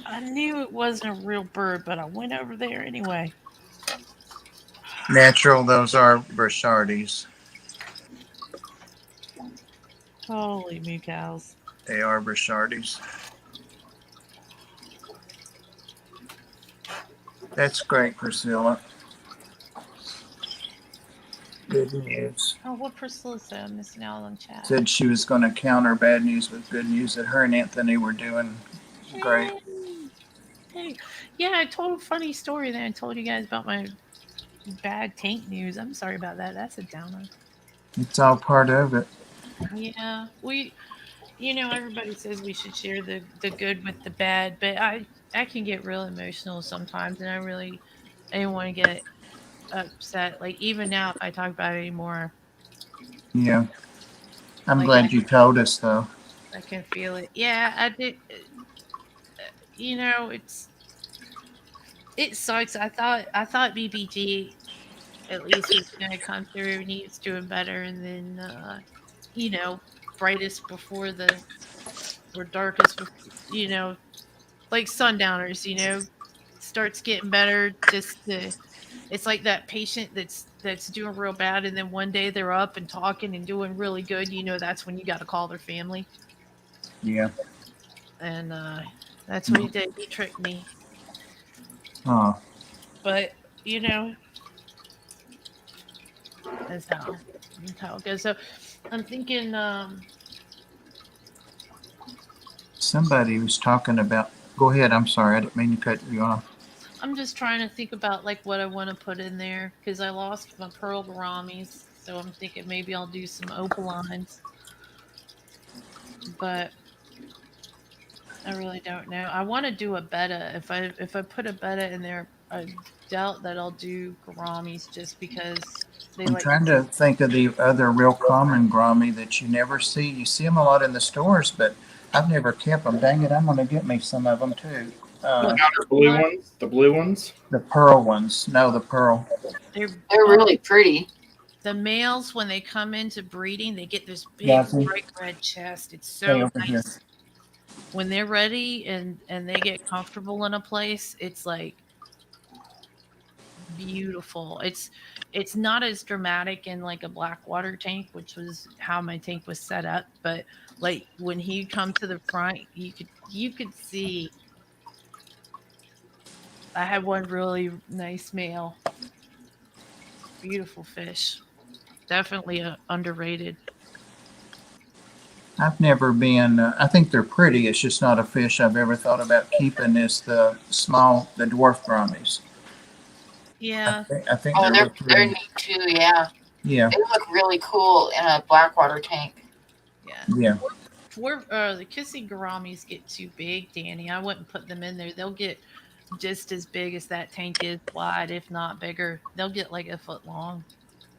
S2: I knew it wasn't a real bird, but I went over there anyway.
S3: Natural, those are Brichardes.
S2: Holy moo cows.
S3: They are Brichardes. That's great, Priscilla. Good news.
S2: Oh, what Priscilla said? I'm missing out on chat.
S3: Said she was going to counter bad news with good news, that her and Anthony were doing great.
S2: Hey. Yeah, I told a funny story there. I told you guys about my bad tank news. I'm sorry about that. That's a downer.
S3: It's all part of it.
S2: Yeah, everybody says we should share the good with the bad, but I can get real emotional sometimes, and I didn't want to get upset. Like, even now, if I talk about it anymore.
S3: Yeah. I'm glad you told us, though.
S2: I can feel it. Yeah, I did. It sucks. I thought BBG at least was going to come through, and he's doing better, and then, brightest before or darkest, like sundowners, starts getting better. It's like that patient that's doing real bad, and then one day they're up and talking and doing really good. That's when you got to call their family.
S3: Yeah.
S2: And that's what he did. He tricked me.
S3: Oh.
S2: But that's how it goes. So I'm thinking.
S3: Somebody was talking about. Go ahead. I'm sorry. I didn't mean to cut you off.
S2: I'm just trying to think about like what I want to put in there because I lost my pearl gouramis, so I'm thinking maybe I'll do some opalines. But I really don't know. I want to do a betta. If I put a betta in there, I doubt that I'll do gouramis just because
S3: I'm trying to think of the other real common gourami that you never see. You see them a lot in the stores, but I've never kept them. Dang it, I'm going to get me some of them too.
S4: Outer blue ones, the blue ones.
S3: The pearl ones. No, the pearl.
S1: They're really pretty.
S2: The males, when they come into breeding, they get this big
S3: Gotcha.
S2: bright red chest. It's
S3: Stay
S2: so
S3: over here.
S2: nice. When they're ready and they get comfortable in a place, it's like beautiful. It's not as dramatic in like a black water tank, which was how my tank was set up, but like when he come to the front, you could see. I had one really nice male. Beautiful fish. Definitely underrated.
S3: I've never been. I think they're pretty. It's just not a fish I've ever thought about keeping. Is the dwarf brummies.
S2: Yeah.
S3: I think
S1: Oh,
S3: they're
S1: they're neat too. Yeah.
S3: Yeah.
S1: They look really cool in a blackwater tank.
S2: Yeah.
S3: Yeah.
S2: The kissing gouramis get too big, Danny. I wouldn't put them in there. They'll get just as big as that tank is wide, if not bigger. They'll get like a foot long.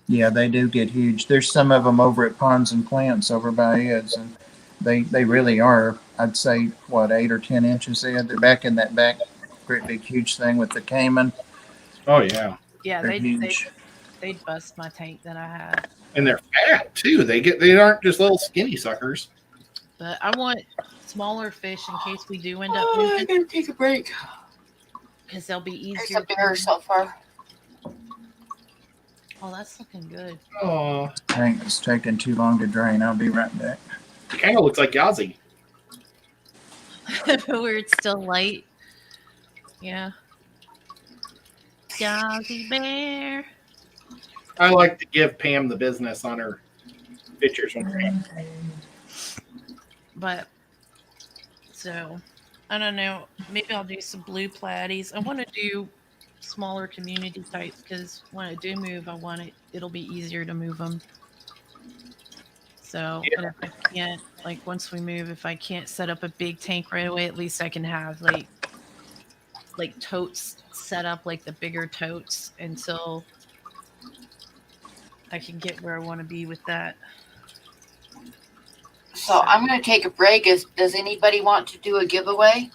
S3: Yeah, they do get huge. There's some of them over at Ponds and Plants over by Ed's, and they really are. I'd say 8 or 10 inches in. They're back in that back great big huge thing with the caiman.
S4: Oh yeah.
S2: Yeah,
S3: They're huge.
S2: they'd bust my tank that I had.
S4: And they're fat too. They aren't just little skinny suckers.
S2: But I want smaller fish in case we do end up moving.
S1: I gotta take a break.
S2: Because they'll be easier.
S1: There's a bear so far.
S2: Oh, that's looking good.
S4: Oh,
S3: Tank is taking too long to drain. I'll be right back.
S4: it kind of looks like Yazzie.
S2: Where it's still light. Yeah. Yazzie bear.
S4: I like to give Pam the business on her pictures.
S2: But, so, I don't know. Maybe I'll do some blue platies. I want to do smaller community types because when I do move, it'll be easier to move them. So, and if I can't, like once we move, if I can't set up a big tank right away, at least I can have like totes set up, like the bigger totes, until I can get where I want to be with that.
S1: So I'm going to take a break. Does anybody want to do a giveaway?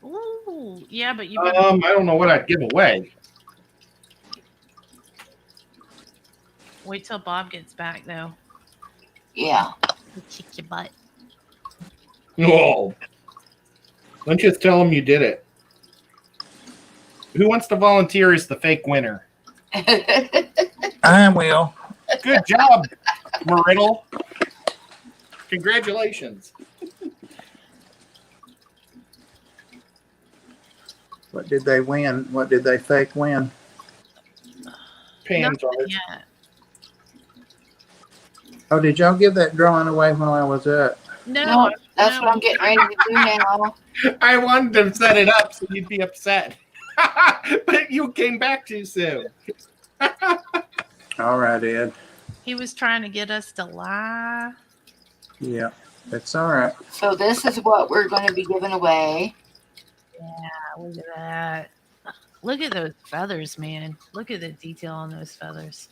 S2: Ooh, yeah, but you.
S4: I don't know what I'd give away.
S2: Wait till Bob gets back, though.
S1: Yeah.
S2: He'll kick your butt.
S4: No. Don't just tell him you did it. Who wants to volunteer as the fake winner?
S3: I will.
S4: Good job, Meriddle. Congratulations.
S3: What did they win? What did they fake win?
S4: Pam,
S2: Yeah.
S3: Oh, did y'all give that drawing away when I was up?
S1: No, that's what I'm getting ready to do now.
S4: I wanted to set it up so you'd be upset. But you came back too soon.
S3: All right, Ed.
S2: He was trying to get us to lie.
S3: Yeah, that's all right.
S1: So this is what we're going to be giving away.
S2: Yeah, look at that. Look at those feathers, man. Look at the detail on those feathers.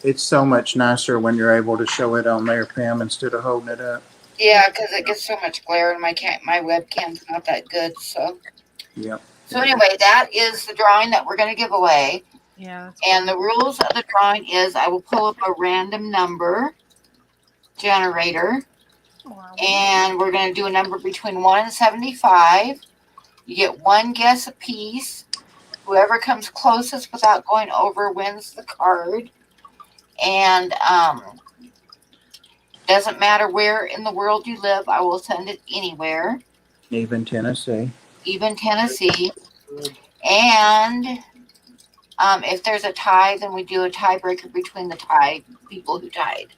S3: It's so much nicer when you're able to show it on there, Pam, instead of holding it up.
S1: Yeah, because it gets so much glare and my webcam's not that good. So.
S3: Yep.
S1: So anyway, that is the drawing that we're going to give away.
S2: Yeah.
S1: And the rules of the drawing is I will pull up a random number generator.
S2: Wow.
S1: And we're going to do a number between 1 and 75. You get one guess apiece. Whoever comes closest without going over wins the card. And doesn't matter where in the world you live, I will send it anywhere.
S3: Even Tennessee.
S1: Even Tennessee. And if there's a tie, then we do a tiebreaker between the tied people who tied.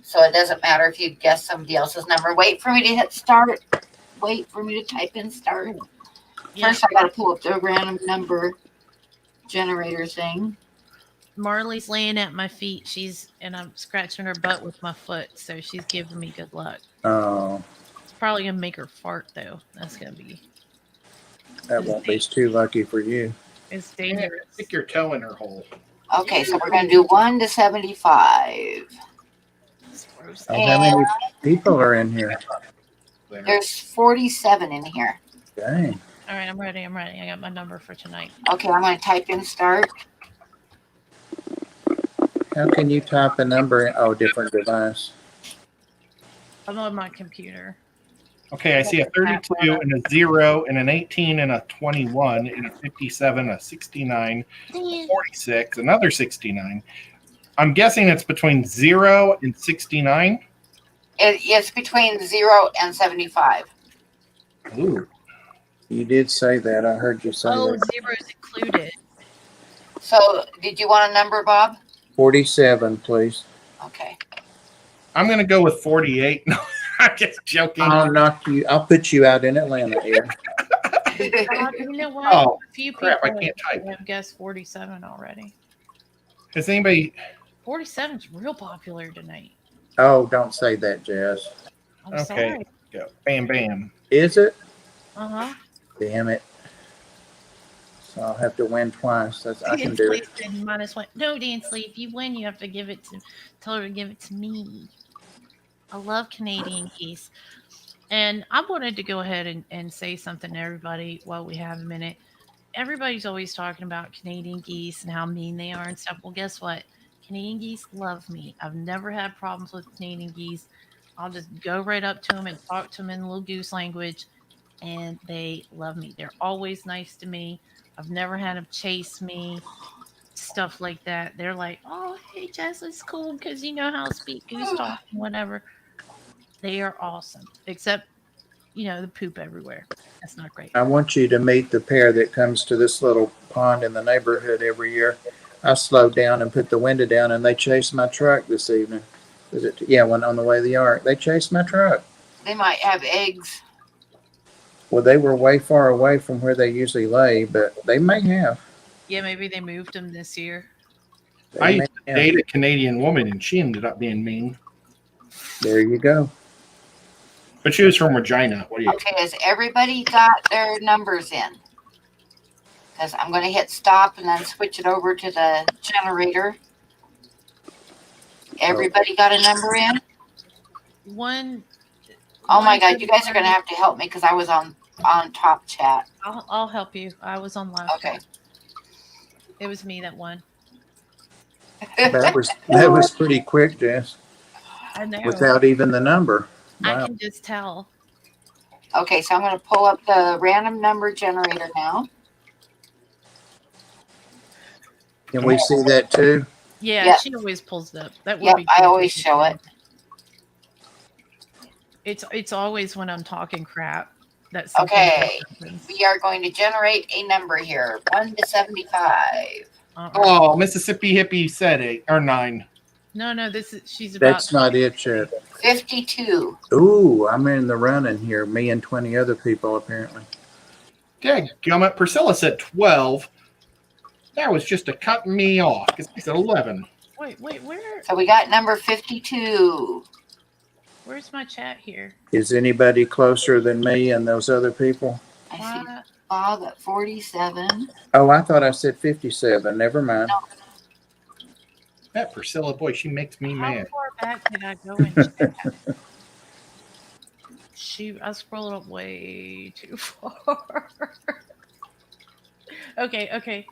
S1: So it doesn't matter if you guess somebody else's number. Wait for me to hit start. Wait for me to type in start.
S2: Yeah.
S1: First, I got to pull up the random number generator thing.
S2: Marley's laying at my feet. And I'm scratching her butt with my foot, so she's giving me good luck.
S3: Oh.
S2: It's probably gonna make her fart, though. That's gonna be.
S3: That won't be too lucky for you.
S2: It's dangerous.
S4: Stick your toe in her hole.
S1: Okay, so we're going to do 1 to 75.
S2: Gross.
S3: Oh, how many people are in here?
S1: There's 47 in here.
S3: Dang.
S2: All right, I'm ready. I got my number for tonight.
S1: Okay, I'm going to type in start.
S3: How can you type a number? Oh, different device.
S2: I'm on my computer.
S4: Okay, I see a 32 and a 0 and an 18 and a 21 and a 57, a 69, a 46, another 69. I'm guessing it's between 0 and 69.
S1: It's between 0 and 75.
S4: Ooh.
S3: You did say that. I heard you say that.
S2: Zero's included.
S1: So, did you want a number, Bob?
S3: 47, please.
S1: Okay.
S4: I'm going to go with 48. No, I'm just joking.
S3: I'll knock you. I'll put you out in Atlanta here.
S2: You know what?
S4: Oh,
S2: a few
S4: crap, I
S2: people
S4: can't type.
S2: have guessed 47 already.
S4: Has anybody?
S2: 47 is real popular tonight.
S3: Oh, don't say that, Jazz.
S2: I'm
S4: Okay.
S2: sorry.
S4: Go. Bam, bam.
S3: Is it?
S2: Uh-huh.
S3: Damn it. So I'll have to win twice. I can do it.
S2: -1. No, Dansley, if you win, you have to tell her to give it to me. I love Canadian geese. And I wanted to go ahead and say something to everybody while we have a minute. Everybody's always talking about Canadian geese and how mean they are and stuff. Well, guess what? Canadian geese love me. I've never had problems with Canadian geese. I'll just go right up to them and talk to them in little goose language, and they love me. They're always nice to me. I've never had them chase me, stuff like that. They're like, oh, hey, Jess, it's cool because you know how to speak goose talk and whatever. They are awesome, except, the poop everywhere. That's not great.
S3: I want you to meet the pair that comes to this little pond in the neighborhood every year. I slowed down and put the window down, and they chased my truck this evening. When on the way to the ark. They chased my truck.
S1: They might have eggs.
S3: Well, they were way far away from where they usually lay, but they may have.
S2: Yeah, maybe they moved them this year.
S4: I used to date a Canadian woman, and she ended up being mean.
S3: There you go.
S4: But she was from Regina. What do you?
S1: Okay, has everybody got their numbers in? Because I'm going to hit stop and then switch it over to the generator. Everybody got a number in? Oh my God, you guys are going to have to help me because I was on top chat.
S2: I'll help you. I was on last.
S1: Okay.
S2: It was me that won.
S3: That was pretty quick, Jess.
S2: I know.
S3: Without even the number.
S2: I
S3: Wow.
S2: can just tell.
S1: Okay, so I'm going to pull up the random number generator now.
S3: Can we see that too?
S2: Yeah,
S1: Yep.
S2: she always pulls it up. That would
S1: Yep,
S2: be
S1: I
S2: cool.
S1: always show it.
S2: It's always when I'm talking crap. That's
S1: Okay. We are going to generate a number here. 1 to 75.
S4: Oh, Mississippi Hippie said 8 or 9.
S2: No, she's about.
S3: That's not it yet.
S1: 52.
S3: Ooh, I'm in the running here. Me and 20 other people, apparently.
S4: Okay, gummit. Priscilla said 12. That was just to cut me off because I said 11.
S2: Wait, where?
S1: So we got number 52.
S2: Where's my chat here?
S3: Is anybody closer than me and those other people?
S1: I see Bob at 47.
S3: Oh, I thought I said 57. Never mind.
S1: No.
S4: That Priscilla, boy, she makes me
S2: How
S4: mad.
S2: far back did I go in chat? Shoot, I scrolled up way too far. Okay.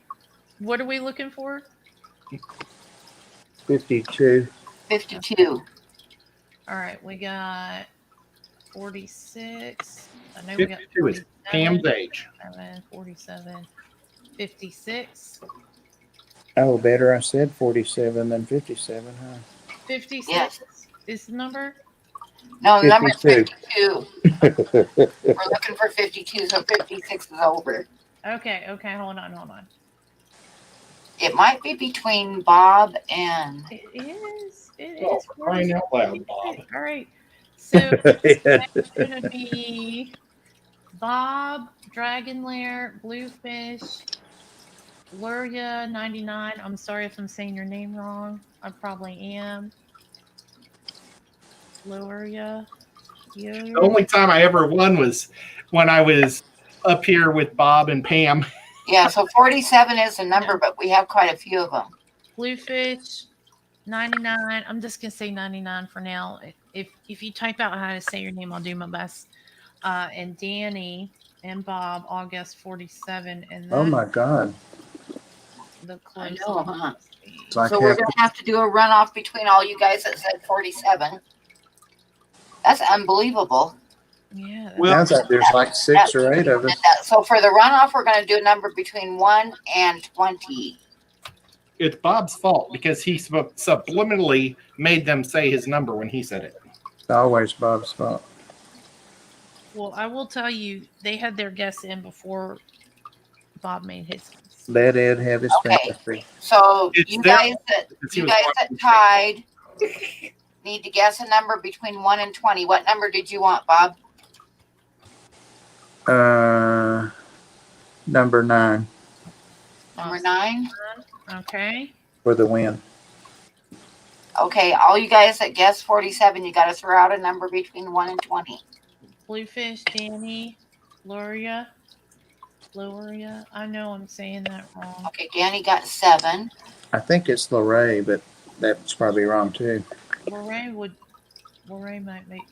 S2: What are we looking for?
S3: 52.
S1: 52.
S2: All right, we got 46. I know
S4: 52
S2: we got
S4: is Pam's age.
S2: 47, 56.
S3: Oh, better I said 47 than 57, huh?
S2: 56
S1: Yes.
S2: is the number?
S1: No, the number's
S3: 52.
S1: 52. We're looking for 52, so 56 is over.
S2: Okay, hold on.
S1: It might be between Bob and...
S2: It is.
S4: Oh, crying out loud, Bob.
S2: All right. So it's going to be Bob, Dragon Lair, Bluefish, Luria 99. I'm sorry if I'm saying your name wrong. I probably am. Luria.
S4: The only time I ever won was when I was up here with Bob and Pam.
S1: Yeah, so 47 is the number, but we have quite a few of them.
S2: Bluefish, 99. I'm just gonna say 99 for now. If you type out how to say your name, I'll do my best. And Danny and Bob all guessed 47, and
S5: Oh
S2: that's
S5: my God.
S2: the
S1: I
S2: closest.
S1: know, huh?
S5: It's like
S1: So we're
S5: half
S1: going to have to do a runoff between all you guys that said 47. That's unbelievable.
S2: Yeah. That's,
S4: Well,
S5: sounds like there's like 6 or 8 of us.
S1: So for the runoff, we're going to do a number between 1 and 20.
S4: it's Bob's fault because he subliminally made them say his number when he said it.
S5: It's always Bob's fault.
S2: well, I will tell you, they had their guess in before Bob made his guess.
S5: Let Ed have his
S1: Okay.
S5: fantasy.
S1: So
S4: It's
S1: you
S4: their
S1: guys
S4: because he was
S1: that
S4: watching
S1: tied need to guess a number between 1 and 20. What number did you want, Bob?
S5: Number 9
S1: Number 9?
S2: Okay.
S5: for the win.
S1: Okay, all you guys that guessed 47, you got to throw out a number between 1 and 20.
S2: Bluefish, Danny, Gloria. I know I'm saying that wrong.
S1: Okay, Danny got 7.
S5: I think it's Lorraine, but that's probably wrong too.
S2: Lorraine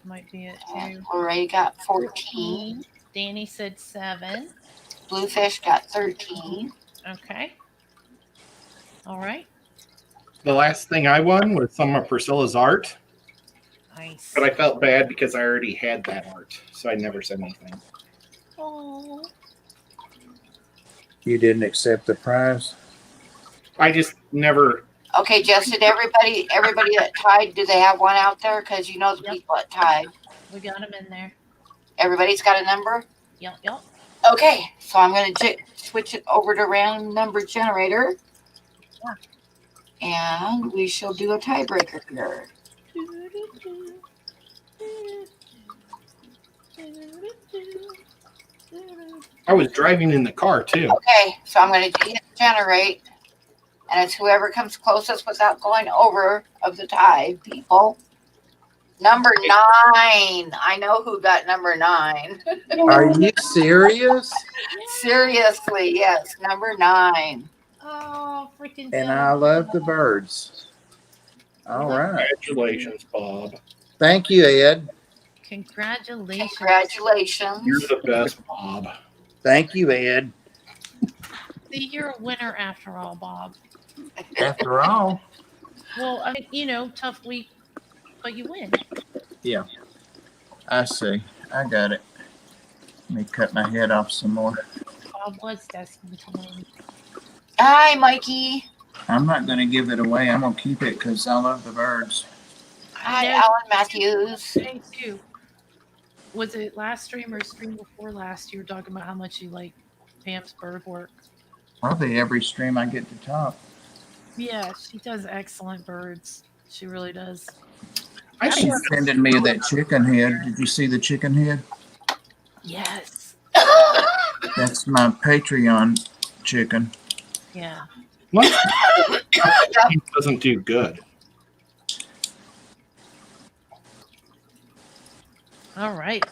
S2: might be it too.
S1: Lorraine got 14.
S2: Danny said 7.
S1: Bluefish got 13.
S2: Okay. All right.
S4: The last thing I won was some of Priscilla's art,
S2: Nice.
S4: but I felt bad because I already had that art, so I never said anything.
S2: Oh.
S5: You didn't accept the prize?
S4: I just never.
S1: Okay, Jess, did everybody that tied, do they have one out there? Because you know the
S2: Yep.
S1: people that tied.
S2: We got him in there.
S1: Everybody's got a number?
S2: Yep.
S1: Okay, so I'm going to switch it over to random number generator. And we shall do a tiebreaker here.
S4: I was driving in the car too.
S1: Okay, so I'm going to hit generate. And it's whoever comes closest without going over of the tie, people. Number 9. I know who got number 9.
S5: Are you serious?
S1: Seriously, yes, number 9.
S2: Oh, freaking!
S5: And I love the birds. All right.
S4: Congratulations, Bob.
S5: Thank you, Ed.
S2: Congratulations.
S1: Congratulations.
S4: You're the best, Bob.
S5: Thank you, Ed.
S2: See, you're a winner after all, Bob.
S3: After all,
S2: Well, I mean, tough week, but you win.
S3: yeah. I see. I got it. Let me cut my head off some more.
S2: Bob was destined to win.
S1: Hi, Mikey.
S3: I'm not going to give it away. I'm going to keep it because I love the birds.
S1: Hi,
S2: know.
S1: Alan Matthews.
S2: Thank you. Was it last stream or stream before last? You were talking about how much you like Pam's bird work.
S3: Probably every stream I get to talk.
S2: Yeah, she does excellent birds. She really does.
S3: She sending me that chicken head. Did you see the chicken head?
S2: Yes.
S3: That's my Patreon chicken.
S2: Yeah.
S4: He doesn't do good.
S2: All right.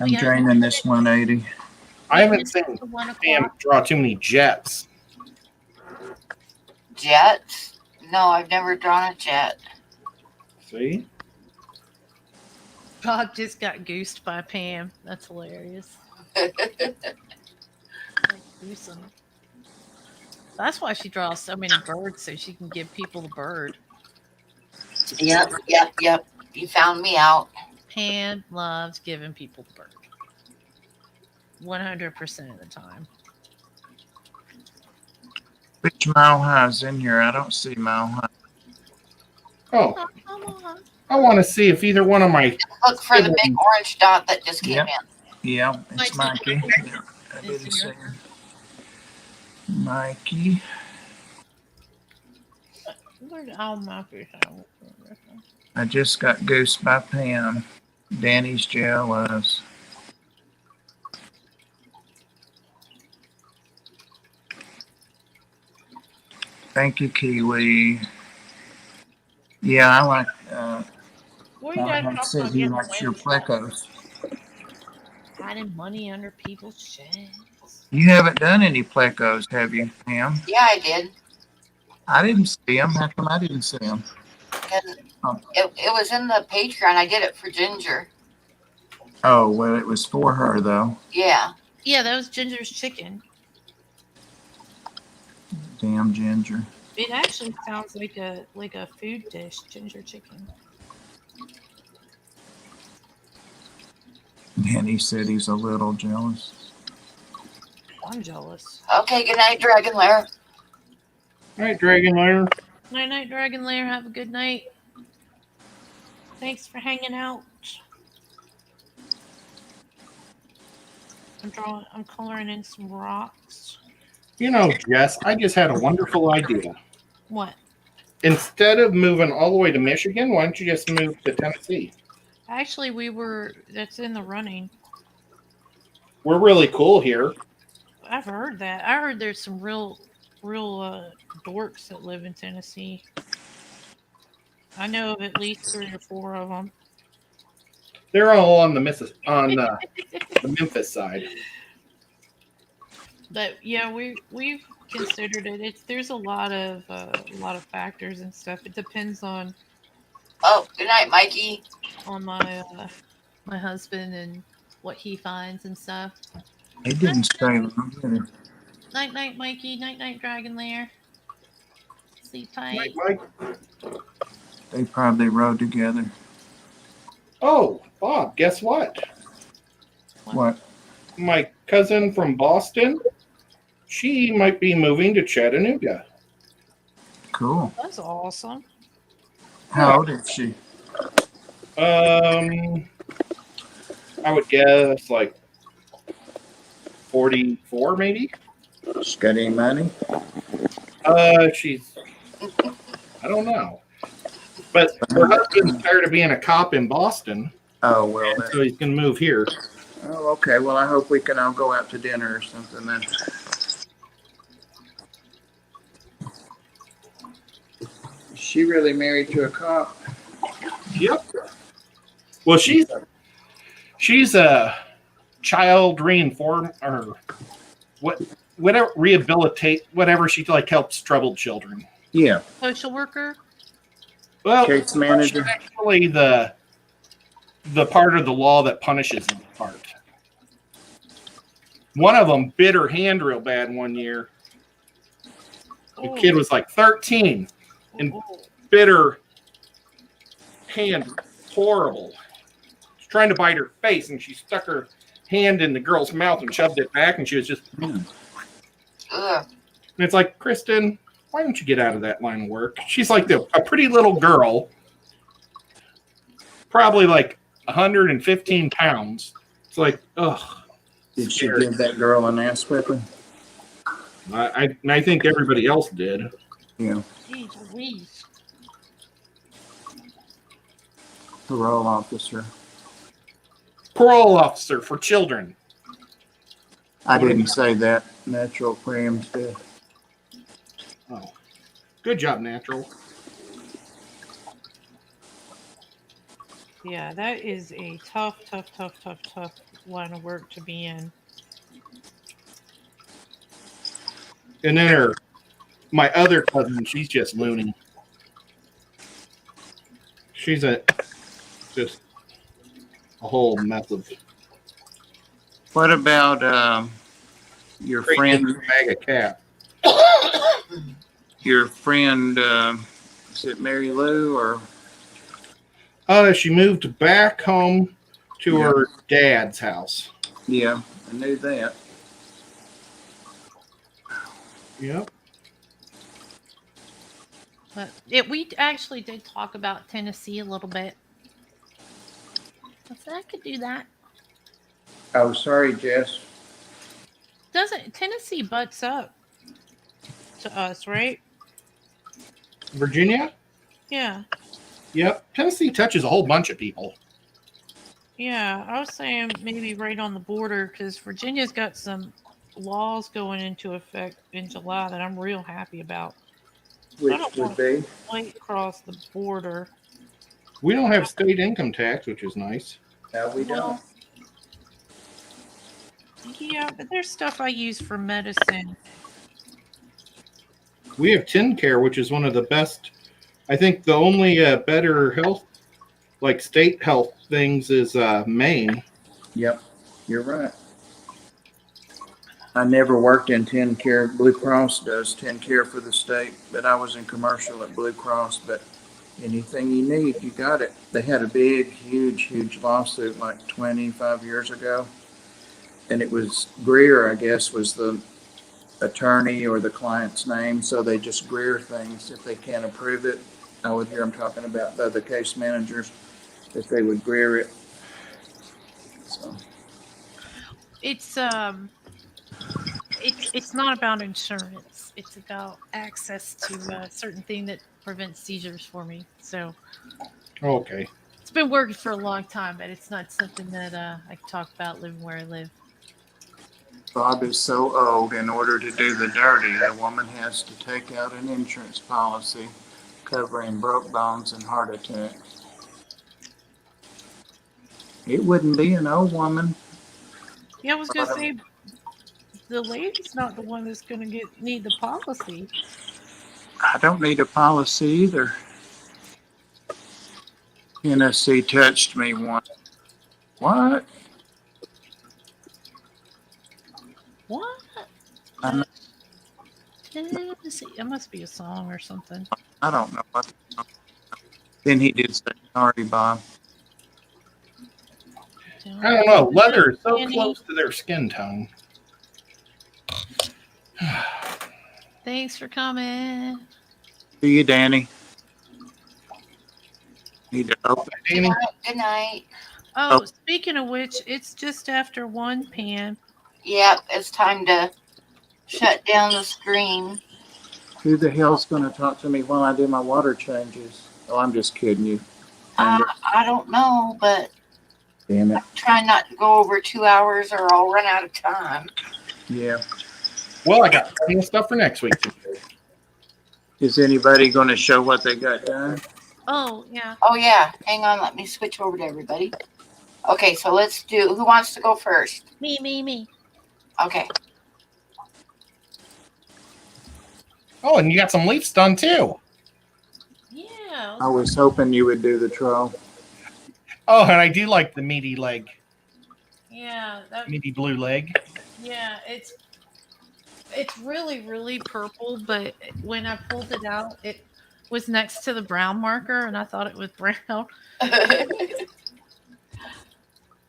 S3: I'm
S2: Yeah.
S3: draining this 180.
S4: I haven't seen
S2: 1
S4: Pam
S2: o'clock.
S4: draw too many jets.
S1: Jet? No, I've never drawn a jet.
S4: See?
S2: Bob just got goosed by Pam. That's hilarious. Gruesome. That's why she draws so many birds, so she can give people the bird.
S1: Yep. You found me out.
S2: Pam loves giving people the bird. 100% of the time.
S3: Which Mile High's in here? I don't see Mile High.
S4: Oh,
S2: Oh, come on.
S4: I want to see if either one of my.
S1: Look for the big orange dot that just came
S3: Yep.
S1: in.
S3: Yeah, it's Mikey. There, I didn't see him. Mikey.
S2: Where'd all my fish go?
S3: I just got goosed by Pam. Danny's jealous. Thank you, Kiwi. Yeah, I like.
S2: What are you guys
S3: He
S2: talking
S3: said
S2: about
S3: he
S2: getting
S3: likes your
S2: away
S3: plecos.
S2: with? Hiding money under people's sheds.
S3: You haven't done any plecos, have you, Pam?
S1: Yeah, I did.
S3: I didn't see him. How come I didn't see him?
S1: Dragon.
S3: Oh.
S1: It was in the Patreon. I did it for Ginger.
S3: Oh, well, it was for her, though.
S1: Yeah.
S2: Yeah, that was Ginger's chicken.
S3: Damn Ginger.
S2: It actually sounds like a food dish, ginger chicken.
S3: And he said he's a little jealous.
S2: I'm jealous.
S1: Okay, good night, Dragon Lair.
S4: All right, Dragon Lair.
S2: Night night, Dragon Lair. Have a good night. Thanks for hanging out. I'm coloring in some rocks.
S4: You know, Jess, I just had a wonderful idea.
S2: What?
S4: Instead of moving all the way to Michigan, why don't you just move to Tennessee?
S2: Actually, that's in the running.
S4: We're really cool here.
S2: I've heard that. I heard there's some real dorks that live in Tennessee. I know of at least 3 or 4 of them.
S4: They're all on the Memphis side.
S2: But yeah, we've considered it. There's a lot of factors and stuff. It depends on
S1: Oh, good night, Mikey.
S2: on my husband and what he finds and stuff.
S3: He didn't stay long, did he?
S2: Night night, Mikey. Night night, Dragon Lair. Sleep tight.
S4: Mike.
S3: They probably rode together.
S4: Oh, Bob, guess what?
S3: What?
S4: My cousin from Boston, she might be moving to Chattanooga.
S3: Cool.
S2: That's awesome.
S3: How old is she?
S4: I would guess like 44, maybe.
S5: She's got any money?
S4: She's, I don't know. But her husband's tired of being a cop in Boston,
S5: Oh, well.
S4: so he's going to move here.
S5: Oh, okay. Well, I hope we can all go out to dinner or something then. Is she really married to a cop?
S4: Yep. Well, she's a child reinform or rehabilitate whatever she helps troubled children.
S5: Yeah.
S2: Social worker.
S4: Well,
S5: Case manager.
S4: she's actually the part of the law that punishes them part. One of them bit her hand real bad one year. The kid was like 13 and bit her hand horrible. She's trying to bite her face and she stuck her hand in the girl's mouth and shoved it back and she was just
S1: Ugh.
S4: and it's like, Kristen, why don't you get out of that line of work? She's like a pretty little girl, probably like 115 pounds. It's like, ugh.
S5: Did she give that girl an ass whipping?
S4: I think everybody else did.
S5: Yeah.
S2: Jeez Louise.
S5: Parole officer.
S4: Parole officer for children.
S5: I didn't say that. Natural preems did.
S4: Oh, good job, Natural.
S2: Yeah, that is a tough line of work to be in.
S4: And then my other cousin, she's just loony. She's just a whole mess of.
S3: What about your friend?
S4: Mega cat.
S3: Your friend, is it Mary Lou or?
S4: She moved back home to her dad's house.
S3: Yeah, I knew that.
S4: Yep.
S2: But we actually did talk about Tennessee a little bit. I said I could do that.
S5: Oh, sorry, Jess.
S2: Doesn't Tennessee butts up to us, right?
S4: Virginia?
S2: Yeah.
S4: Yep. Tennessee touches a whole bunch of people.
S2: Yeah, I was saying maybe right on the border because Virginia's got some laws going into effect in July that I'm real happy about.
S5: Which would be?
S2: Right across the border.
S4: We don't have state income tax, which is nice.
S5: No, we don't.
S2: Well, yeah, but there's stuff I use for medicine.
S4: We have TennCare, which is one of the best. I think the only better health, like state health things, is Maine.
S3: Yep, you're right. I never worked in 10 care. Blue Cross does 10 care for the state, but I was in commercial at Blue Cross. But anything you need, you got it. They had a big, huge lawsuit like 25 years ago. And it was Greer, I guess, was the attorney or the client's name. So they just Greer things if they can't approve it. I would hear them talking about the other case managers that they would Greer it. So
S2: It's not about insurance. It's about access to a certain thing that prevents seizures for me. So
S4: Okay.
S2: it's been working for a long time, but it's not something that I can talk about living where I live.
S3: Bob is so old, in order to do the dirty, a woman has to take out an insurance policy covering broke bones and heart attacks. It wouldn't be an old woman.
S2: Yeah, I was going to say, the lady's not the one that's going to need the policy.
S3: I don't need a policy either. Tennessee touched me once. What?
S2: What?
S3: I
S2: Tennessee. It must be a song or something.
S3: don't know what. Then he did say sorry, Bob.
S4: I don't know. Leather is so close to their skin tone.
S2: Thanks for coming.
S3: See you, Danny. Need to open.
S4: Danny?
S1: Good night.
S2: Oh, speaking of which, it's just after 1 p.m.
S1: Yep, it's time to shut down the screen.
S3: Who the hell's going to talk to me while I do my water changes? Oh, I'm just kidding you.
S1: I don't know, but
S3: Damn it.
S1: I'm trying not to go over 2 hours or I'll run out of time.
S3: Yeah.
S4: Well, I got plenty of stuff for next week.
S3: Is anybody going to show what they got done?
S2: Oh, yeah.
S1: Oh, yeah. Hang on. Let me switch over to everybody. Okay, so let's do. Who wants to go first?
S2: Me.
S1: Okay.
S4: Oh, and you got some leaves done too.
S2: Yeah.
S3: I was hoping you would do the troll.
S4: Oh, and I do like the meaty leg.
S2: Yeah.
S4: Meaty blue leg.
S2: Yeah, it's really purple, but when I pulled it out, it was next to the brown marker, and I thought it was brown.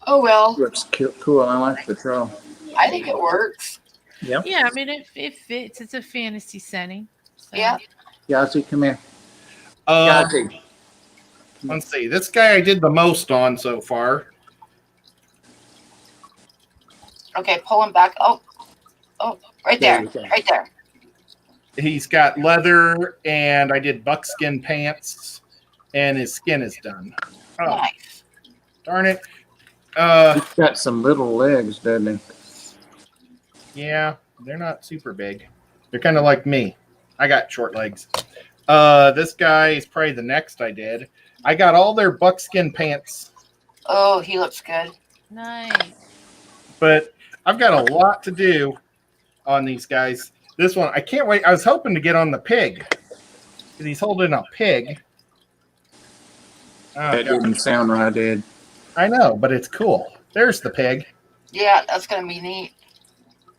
S1: Oh, well.
S3: Looks cool. I like the troll.
S1: I think it works.
S3: Yep.
S2: Yeah, I mean, it fits. It's a fantasy setting. So.
S1: Yeah.
S3: Yazzie, come here. Yazzie.
S4: Let's see. This guy I did the most on so far.
S1: Okay, pull him back. Oh, right there. Right there.
S4: He's got leather, and I did buckskin pants, and his skin is done. Oh,
S1: Nice.
S4: darn it.
S3: He's got some little legs, doesn't he?
S4: Yeah, they're not super big. They're kind of like me. I got short legs. This guy is probably the next I did. I got all their buckskin pants,
S1: Oh, he looks good.
S2: Nice.
S4: but I've got a lot to do on these guys. This one, I can't wait. I was hoping to get on the pig, because he's holding a pig. Oh,
S3: That didn't sound right, Ed.
S4: I know, but it's cool. There's the pig.
S1: Yeah, that's going to be neat.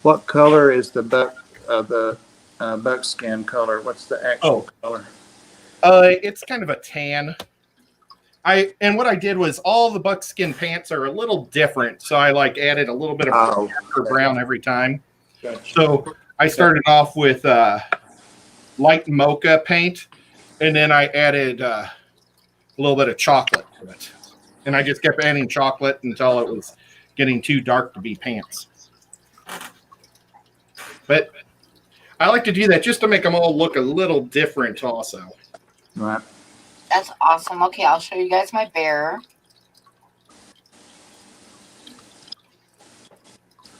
S3: What color is the buckskin color? What's the actual color?
S4: It's kind of a tan. And what I did was all the buckskin pants are a little different, so I added a little bit of brown every time.
S3: Gotcha.
S4: So I started off with light mocha paint, and then I added a little bit of chocolate to it. And I just kept adding chocolate until it was getting too dark to be pants. But I like to do that just to make them all look a little different also.
S3: Right.
S1: That's awesome. Okay, I'll show you guys my bear.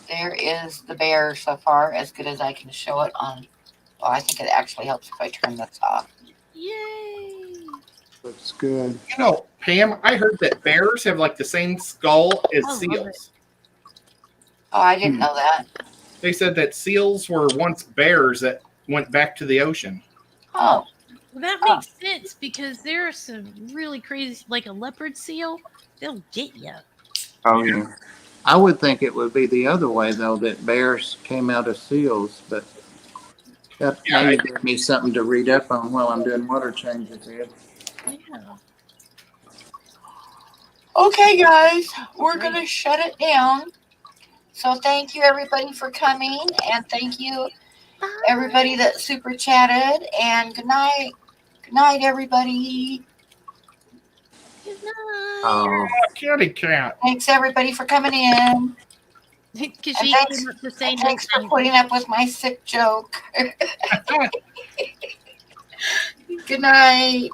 S1: There is the bear so far, as good as I can show it on. Well, I think it actually helps if I turn this off.
S2: Yay!
S3: Looks good.
S4: You know, Pam, I heard that bears have the same skull as
S2: I love
S4: seals.
S1: Oh, I didn't know that.
S4: They said that seals were once bears that went back to the ocean.
S1: Oh,
S2: Well, that makes sense because there are some really crazy, like a leopard seal. They'll get you.
S5: Oh, yeah. I would think it would be the other way, though, that bears came out of seals, but now you give me something to read up on while I'm doing water changes, Ed.
S2: Yeah.
S1: Okay, guys, we're
S2: Great.
S1: going to shut it down. So thank you, everybody, for coming. And thank you, everybody that super chatted. And good night. Good night, everybody.
S2: Good night.
S5: Oh,
S4: Kitty cat.
S1: Thanks, everybody, for coming in.
S2: Because
S1: And
S2: she came up to say
S1: And thanks for
S2: nothing.
S1: putting up with my sick joke. Good night.